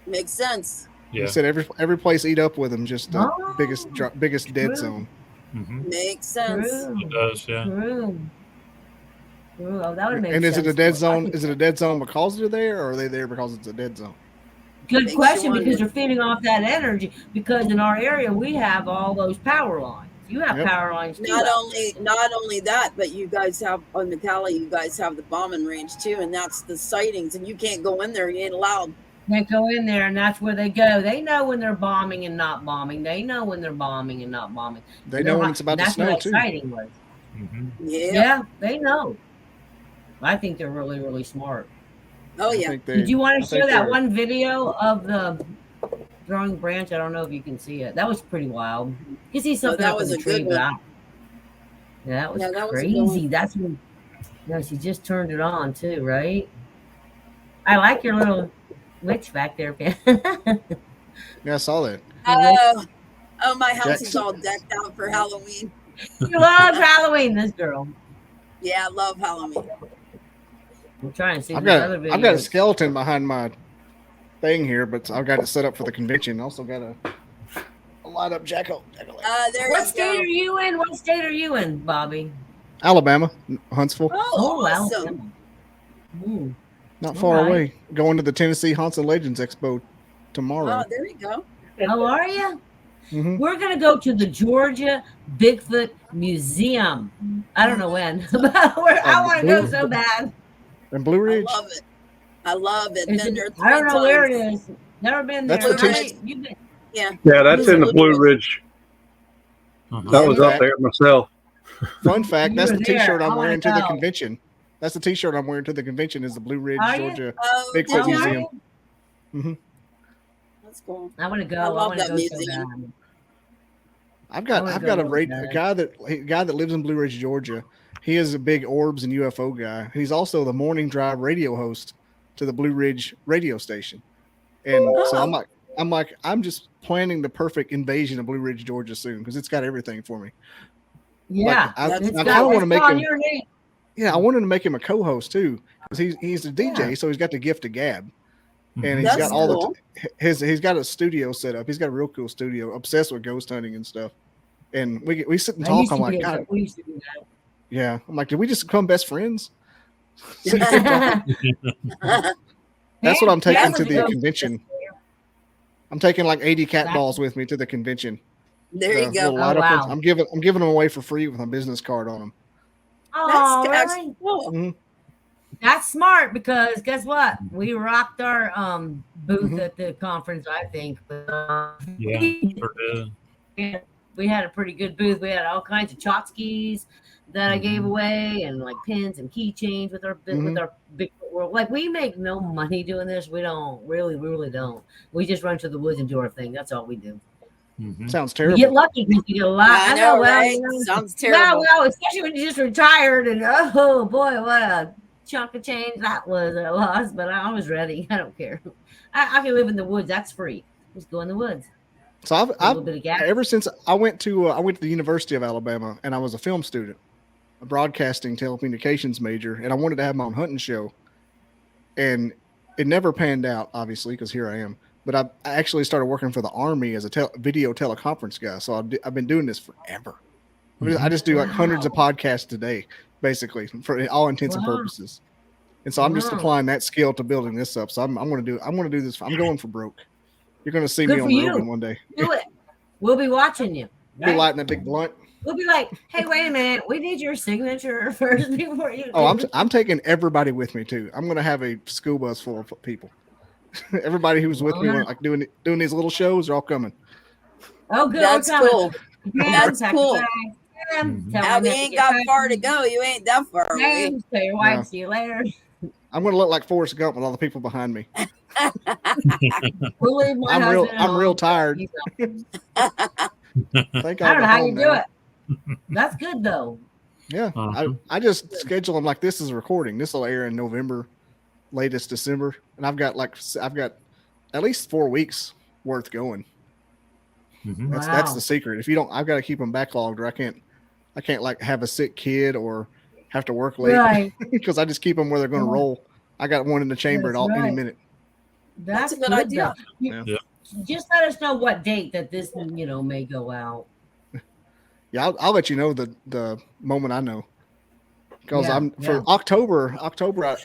Makes sense. Yeah. He said every place eat up with him, just the Oh, biggest dead true. zone. Hmm. Makes sense. True. It does, yeah. True. True. Oh, that would make And sense. is it a dead I zone? think- Is it a dead zone because they're there, or are they there because it's a dead zone? Good Makes question, you because wonder. they're feeding off that energy. Because in our area, we have all those power lines. You have Yep. power lines too. Not out only that, but you guys have on Ocala, you guys have the bombing range too, and that's the sightings, and you can't go in there. You ain't allowed. They go in there, and that's where they go. They know when they're bombing and not bombing. They know when they're bombing and not bombing. They And know they're when hot- it's about to that's where snow that too. sighting was. Hmm. Yeah. Yeah, they know. I think they're really, really smart. Oh I yeah. think Did you want I to think show that they're- one video of the growing branch? I don't know if you can see it. That was pretty wild. You see something that up was in the a good tree, but one. that was Yeah, that was a good crazy. That's when she just turned it on too, right? I like your little witch back there, Pam. Yeah, I saw that. Oh, my house is Jackson. all decked out for Halloween. You love Halloween, this girl. Yeah, I love Halloween. I'm trying to see I've the got other videos. I've got a skeleton behind my thing here, but I've got it set up for the convention. Also got a light up Jacko. There What you state go. are you in? What state are you in, Bobby? Alabama, Huntsville. Oh, awesome. Alabama. Ooh. Not far away. Going to the Tennessee Haunts and Legends Expo tomorrow. Oh, there you go. How are you? Mm-hmm. We're going to go to the Georgia Bigfoot Museum. I don't know when, but I want to go so bad. In Blue Ridge. I love it. I love it. Is Been it- there I don't know 3 where it times. is. Never been there. That's the Right? You've been- Yeah. Yeah, that's in the Blue Ridge. That was up there myself. Fun fact, that's You the were there. T-shirt I'm I wearing wanna to the go. convention. That's the T-shirt I'm wearing to the convention is the Blue Ridge, Are you? Georgia Oh, Bigfoot did you? Museum. Mm-hmm. That's cool. I want to go. I I love want to that go museum. so bad. I've I wanna got go a really guy that lives in Blue Ridge, Georgia. He is a big orbs and UFO guy. He's also the morning drive radio host to the Blue Ridge radio station. And so I'm just planning the perfect invasion of Blue Ridge, Georgia soon because it's got everything for me. Yeah, I it's kind got- of want to it's make on him. your name. Yeah, I wanted to make him a co-host too because he's a DJ, Yeah. so he's got the gift of gab, and he's That's got all cool. he's got a studio set up. He's got a real cool studio, obsessed with ghost hunting and stuff. And we sit and I talk. used I'm to like, do God, that. We used to do yeah. I'm like, did we just become best friends? Sit and talk. that. That's what I'm taking That's to what the goes- convention. I'm taking like 80 cat balls with me to the convention. There you The go. little light up ones. wow. I'm giving them away for free with my business card on them. Oh, That's really? cool. Mhm. That's smart because guess what? We rocked our booth Mhm. at the conference, I think. Yeah, sure did. We had a pretty good booth. We had all kinds of tchotchkes that I gave away and like pins and keychains with our Bigfoot world. Like we make no money doing this. We really don't. We just run to the woods and do our thing. That's all we do. Sounds You terrible. get lucky because you get a lot. I know, well, right? you know, Sounds yeah, terrible. well, especially when you just retired and oh boy, what a chunk of change that was a loss. But I was ready. I don't care. I can live in the woods. That's free. Just go in the woods. So A little bit of gas. ever since I went to the University of Alabama and I was a film student, a broadcasting telecommunications major, and I wanted to have my own hunting show, and it never panned out, obviously, because here I am. But I actually started working for the Army as a video teleconference guy. So I've been doing this forever. I just do like hundreds of podcasts a day, basically, for all intents and Wow. purposes. And so I'm just Wow. applying that skill to building this up. So I'm going to do this. I'm going for broke. You're going to see Good me for on you. Rogan one day. Do it. We'll be watching you. Be right? lighting a big blunt. We'll be like, hey, wait a minute. We need your signature first before you. Oh, I'm taking everybody with me too. I'm going to have a school bus full of people. Everybody who's with me, Wow. like doing these little shows, are all coming. Oh, good. That's we're coming. cool. That's Pack cool. your bags. Tell Now them we that ain't you got get far to packed. go. You ain't that far away. Thanks. Tell your wife. Yeah. See you later. I'm going to look like Forrest Gump with all the people behind me. We'll leave my I'm real. husband I'm real home. tired. I Think don't know how you home do now. it. That's good though. Yeah, Uh-huh. I just schedule them like this is a recording. This will air in November, latest December, and I've got at least 4 weeks worth going. That's Wow. the secret. If you don't, I've got to keep them backlogged, or I can't like have a sick kid or have to work late Right. because I just keep them where they're going to Right. roll. I got one in the chamber That's at any right. minute. That's a good idea. though. Yeah. Just let us know what date that this may go out. Yeah, I'll let you know the moment I know. Because Yeah, for yeah. October,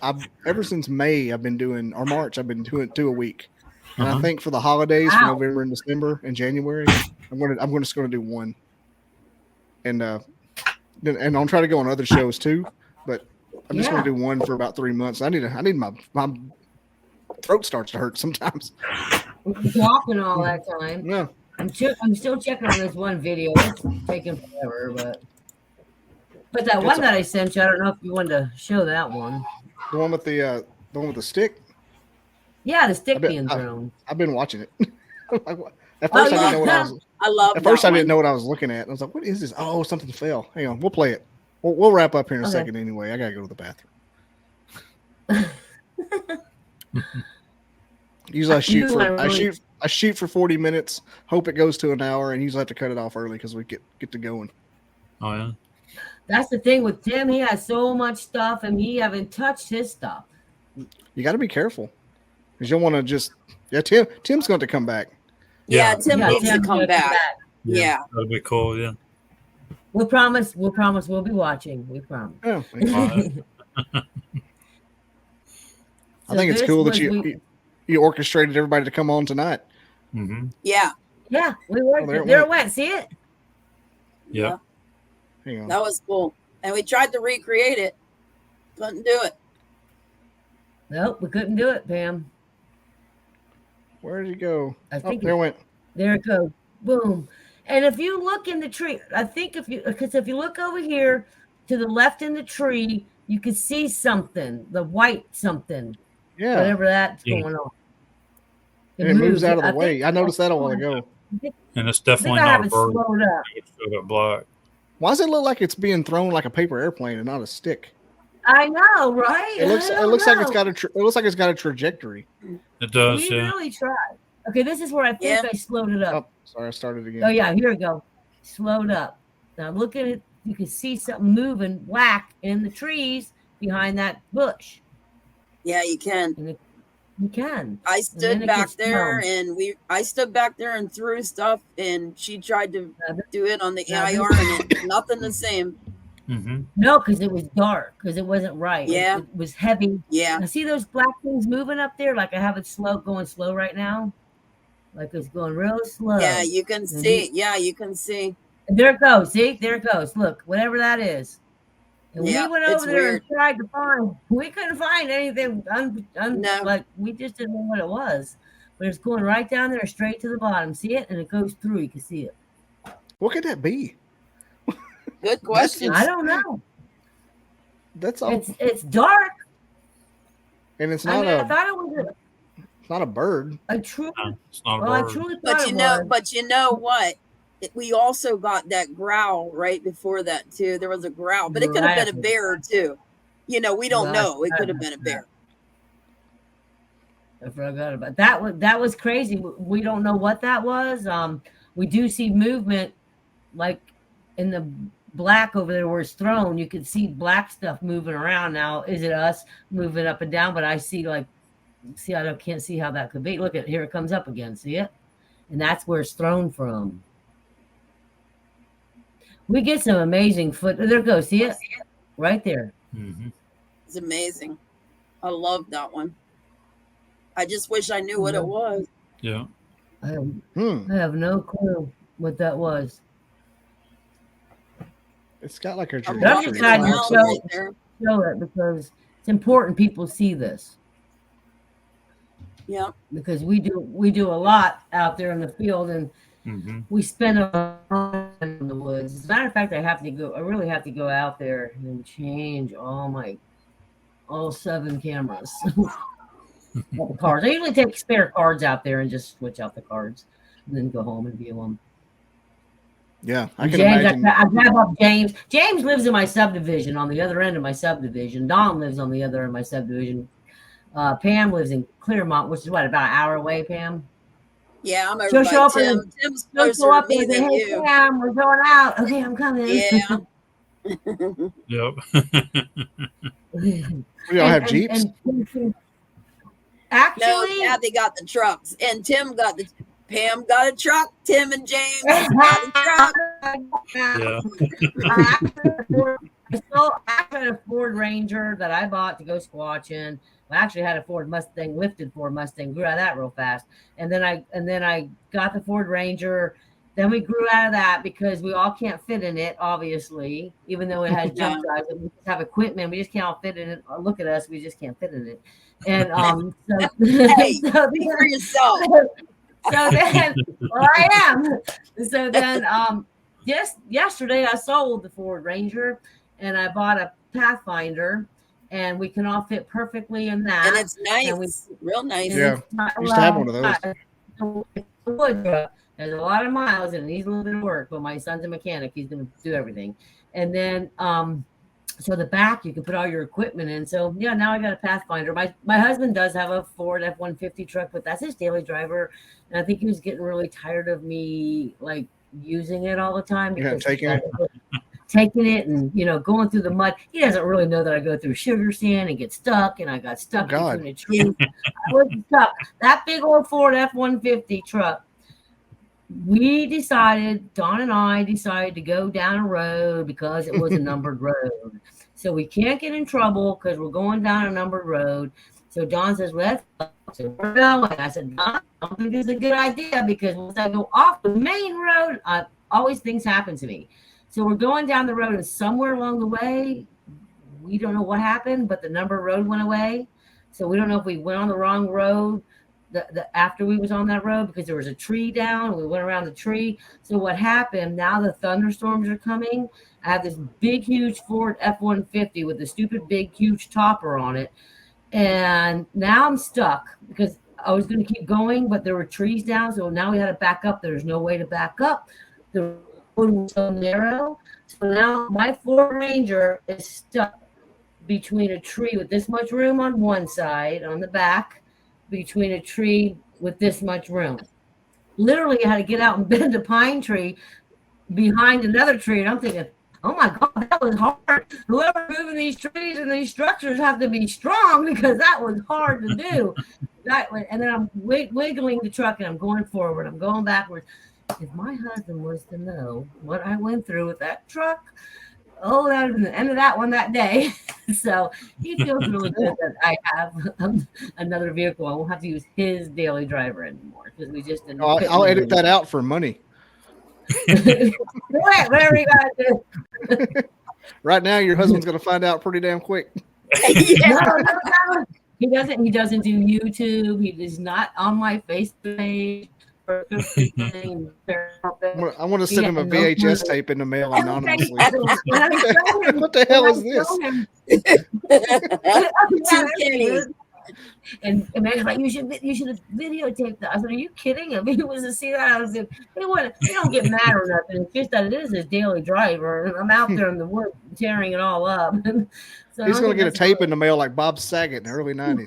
I've ever since May I've been doing, or March I've been doing 2 a week, and I think for the holidays for Wow. November and December and January, I'm just going to do one, and I'll try to go on other shows too, but I'm just going to do one for about 3 months. I need my throat starts to hurt sometimes. Talking all that time. Yeah, I'm still checking on this one video. It's taking forever, but that one that I sent you, I don't know if you wanted to show that one. the one with the stick. Yeah, the stick I bet- being thrown. I've been watching it. Like, at first I didn't know what I was. I love At first, that I didn't one. know what I was looking at. I was like, "What is this?" Oh, something fell. Hang on, we'll play it. We'll wrap up here in a Okay. second. Anyway, I gotta go to the bathroom. Usually, I shoot for 40 minutes. Hope it goes to an hour, and usually have to cut it off early because we get to going. Oh yeah. That's the thing with Tim. He has so much stuff, and he haven't touched his stuff. You got to be careful because you'll want to just. Yeah, Tim's going to come back. Yeah, Tim Yeah, needs to Tim come needs back. back. Yeah. That'd be cool. Yeah. We'll promise we'll be watching. We promise. Oh, I So think it's this cool that was you orchestrated everybody to come on tonight. Mm-hmm. Yeah. Yeah, we worked there it. it There it went. went. See it? Yep. Hang on. That was cool. And we tried to recreate it. Couldn't do it. Nope, we couldn't do it, Pam. Where did he go? I think there it went. There it goes. Boom. And if you look in the tree, I think if you look over here to the left in the tree, you can see something, the white something. Yeah. Whatever that's going on. It moves out of the way. I noticed that a while ago. And it's definitely not a bird. Slowed up. It's showed up black. Why does it look like it's being thrown like a paper airplane and not a stick? I know, right? It looks like it's got it looks like it's got a trajectory. It does. We really tried. Okay, this is where I think I slowed it up. Oh, sorry, I started again. Oh yeah, here we go. Slowed up. Now look at it. You can see something moving black in the trees behind that bush. Yeah, you can. You can. I stood back there I stood back there and threw stuff, and she tried to do it on the AIR, and it's nothing the same. Mm-hmm. No, because it was dark, because it wasn't right. Yeah. It was heavy. Yeah. I see those black things moving up there, like I have it going slow right now. Like it's going real slow. Yeah, you can see. Yeah, you can see. And there it goes. See, there it goes. Look, whatever that is. And we went over there and tried to find. We couldn't find anything. No. Like we just didn't know what it was. But it's going right down there, straight to the bottom. See it, and it goes through. You can see it. What could that be? Good question. I don't know. That's all. It's dark. And it's not I thought it was it's not a bird. It's not a bird. I truly thought but you know what? We also got that growl right before that too. There was a growl, but it could have been a bear too. You know, we don't know. It could have been a bear. I forgot about that. That was crazy. We don't know what that was. We do see movement, like in the black over there where it's thrown. You can see black stuff moving around. Now, is it us moving up and down? But I see I can't see how that could be. Look at here, it comes up again. See it? And that's where it's thrown from. We get some amazing foot. There it goes. See it? Right there. Mm-hmm. It's amazing. I love that one. I just wish I knew what it was. Yeah. I have no clue what that was. It's got like a I'm excited to show it because it's important people see this. Yeah. Because we do a lot out there in the field, and we spend a lot in the woods. As a matter of fact, I really have to go out there and change all 7 cameras. All the cards. I usually take spare cards out there and just switch out the cards and then go home and view them. Yeah, I can James, imagine. I grab up James. James lives in my subdivision on the other end of my subdivision. Don lives on the other end of my subdivision. Pam lives in Claremont, which is about an hour away, Pam? Yeah, I'm over she'll show by up Tim. Tim's closer to me than hey, you. Pam, we're going out. Okay, I'm coming. Yeah. Yep. We all have Jeeps. Actually, no, Kathy got the trucks, and Pam got a truck. Tim and James got a truck. Yeah. I had a Ford Ranger that I bought to go squatching. I actually had a lifted Ford Mustang, grew out of that real fast. And then I got the Ford Ranger. Then we grew out of that because we all can't fit in it, obviously, even though it has jump drives. We just have equipment. We just can't all fit in it. Look at us. We just can't fit in it. And hey, speak for yourself. So then, well, I am. So then, just yesterday I sold the Ford Ranger and I bought a Pathfinder, and we can all fit perfectly in that. And it's nice, real nice. Yeah, I used to have one of those. There's a lot of miles and it needs a little bit of work, but my son's a mechanic. He's going to do everything. And then, so the back, you can put all your equipment in. So yeah, now I got a Pathfinder. My husband does have a Ford F-150 truck, but that's his daily driver. And I think he was getting really tired of me like using it all the time. Because taking it and, going through the mud. He doesn't really know that I go through sugar sand and get stuck. And I got stuck between a tree. I was stuck. That big old Ford F-150 truck. Don and I decided to go down a road because it was a numbered road. So we can't get in trouble because we're going down a numbered road. So Don says, well, so we're going. I said, Don, I don't think this is a good idea because once I go off the main road, always things happen to me. So we're going down the road, and somewhere along the way, we don't know what happened, but the numbered road went away. So we don't know if we went on the wrong road after we was on that road because there was a tree down and we went around the tree. So what happened, now the thunderstorms are coming. I have this big huge Ford F-150 with the stupid big huge topper on it, and now I'm stuck because I was going to keep going, but there were trees down, so now we had to back up. There's no way to back up. The road was so narrow, so now my Ford Ranger is stuck between a tree with this much room on one side on the back, between a tree with this much room. Literally, I had to get out and bend a pine tree behind another tree. And I'm thinking, oh my God, that was hard. Whoever moving these trees and these structures have to be strong because that was hard to do. And then I'm wiggling the truck and I'm going forward. I'm going backwards. If my husband was to know what I went through with that truck, oh, that was the end of that one that day. So he feels really good that I have another vehicle. I won't have to use his daily driver anymore because we just didn't. I'll edit that out for money. Whatever you gotta do. Right now, your husband's going to find out pretty damn quick. No. He doesn't do YouTube. He is not on my Facebook page. I want to send him a VHS tape in the mail anonymously. What the hell is this? And Maggie's like, you should videotape that. I said, are you kidding? If he was to see that, I was like, he don't get mad or nothing. It's just that it is his daily driver, and I'm out there in the woods tearing it all up. So he's going to get a tape in the mail like Bob Saget in the early 90s.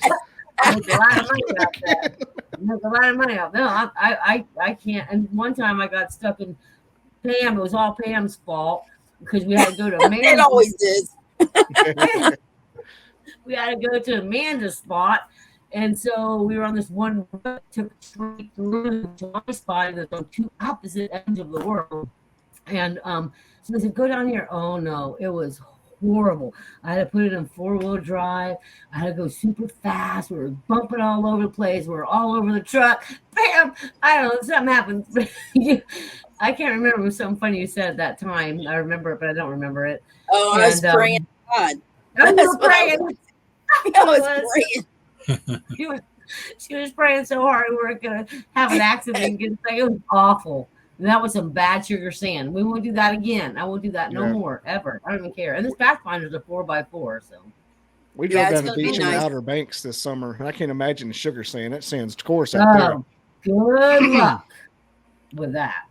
Make a lot of money out there. Make a lot of money out there. No, I can't. And one time I got stuck in Pam. It was all Pam's fault because we had to go to Amanda's. It always is. We had to go to Amanda's spot. And so we were on this one road, took straight through to my spot that's on two opposite ends of the world. And so they said, go down here. Oh no, it was horrible. I had to put it in 4-wheel drive. I had to go super fast. We were bumping all over the place. We were all over the truck. Bam! I don't know. Something happened. I can't remember. It was something funny you said at that time. I remember it, but I don't remember it. Oh, I was praying. God. I was praying. I was praying. She was praying so hard we weren't going to have an accident. It was awful. And that was some bad sugar sand. We won't do that again. I won't do that no more, ever. I don't even care. And this Pathfinder's a 4x4, so. We drove down the beach in the Outer Banks this summer, and I can't imagine the sugar sand. That sand's coarse out there. Good luck with that.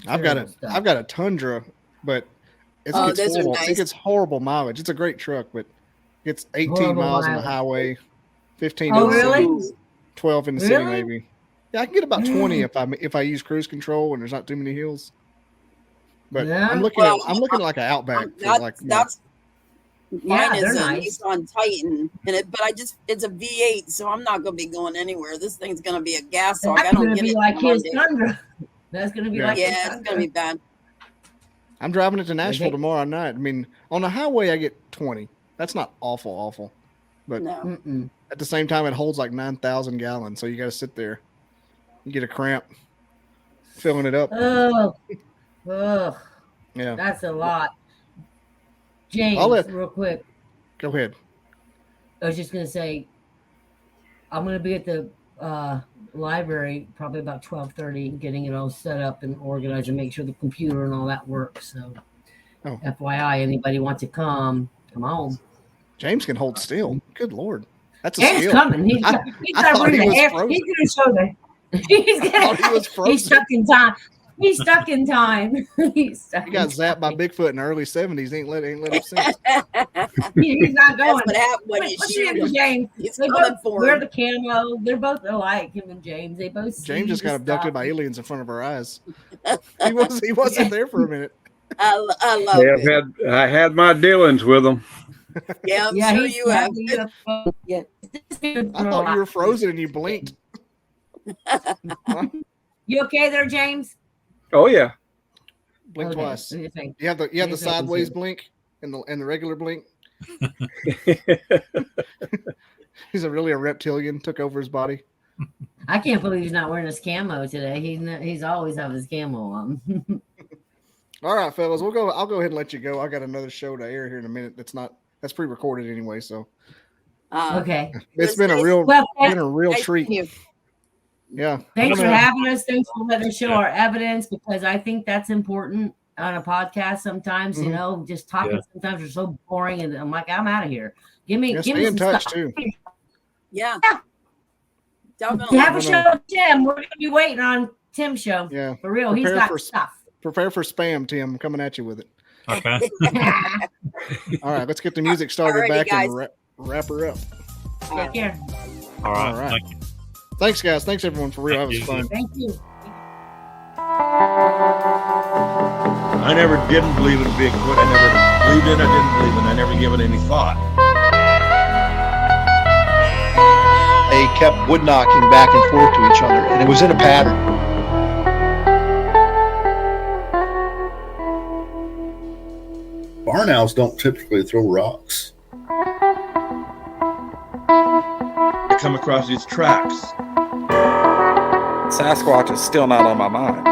I've got a Tundra, but it gets horrible. Nice. It gets horrible mileage. It's a great truck, but it gets 18 miles on the highway, 15 in the city, 12 in the city maybe. Yeah, I can get about 20 if I use cruise control and there's not too many hills. But I'm looking at like an Outback. Mine is a Nissan Titan, but it's a V8, so I'm not going to be going anywhere. This thing's going to be a gas hog. I don't get it. Like his Tundra. That's going to be like it's going to be bad. I'm driving it to Nashville tomorrow night. I mean, on the highway I get 20. That's not awful, but at the same time it holds like 9,000 gallons, so you got to sit there. You get a cramp filling it up. Oh, yeah, that's a lot. James, real quick. Go ahead. I was just going to say, I'm going to be at the library probably about 12:30, getting it all set up and organized and make sure the computer and all that works. So, FYI, anybody wants to come on. James can hold still. Good Lord, that's a James skill. Coming. He's got to bring the hair. He's going to show that. He's stuck in time. He's stuck in time. He got zapped by Bigfoot in the early 70s. Ain't let him since. He's not going. That's what happened when he shooted. James. They both wear the camo. They're both alike, him and James. They both. James just got abducted by aliens in front of our eyes. He wasn't there for a minute. I love it. I had my dealings with them. Yeah, I'm sure you have. Yeah. I thought you were frozen and you blinked. You okay there, James? Oh yeah. Blink Okay. twice. What do you think? You have the James sideways Bacon. blink and the regular blink. He's really a reptilian. Took over his body. I can't believe he's not wearing his camo today. He's always have his camo on. All right, fellas, we'll go. I'll go ahead and let you go. I got another show to air here in a minute. That's pre-recorded anyway. So Okay. it's been a real Nice treat. meeting you. Yeah. Thanks for having us. Thanks for letting us show our evidence, because I think that's important on a podcast sometimes. You know, just talking sometimes are so boring, and I'm like, I'm out of here. Give me stay in some touch stuff. too. Yeah. Definitely. Have a show with Tim. We're gonna be waiting on Tim's show. Yeah. For real. He's got stuff. Prepare for spam, Tim. I'm coming at you with it. Okay. All right, let's get the music started Alrighty, back guys. and wrap her up. Take care. All right. All right. Thank you. Thanks, guys. Thanks everyone for real. That was fun. Thank you. I never didn't believe in Bigfoot. I never believed in it. I didn't believe in it. I never given it any thought. They kept wood knocking back and forth to each other, and it was in a pattern. Barn owls don't typically throw rocks. I come across these tracks. Sasquatch is still not on my mind.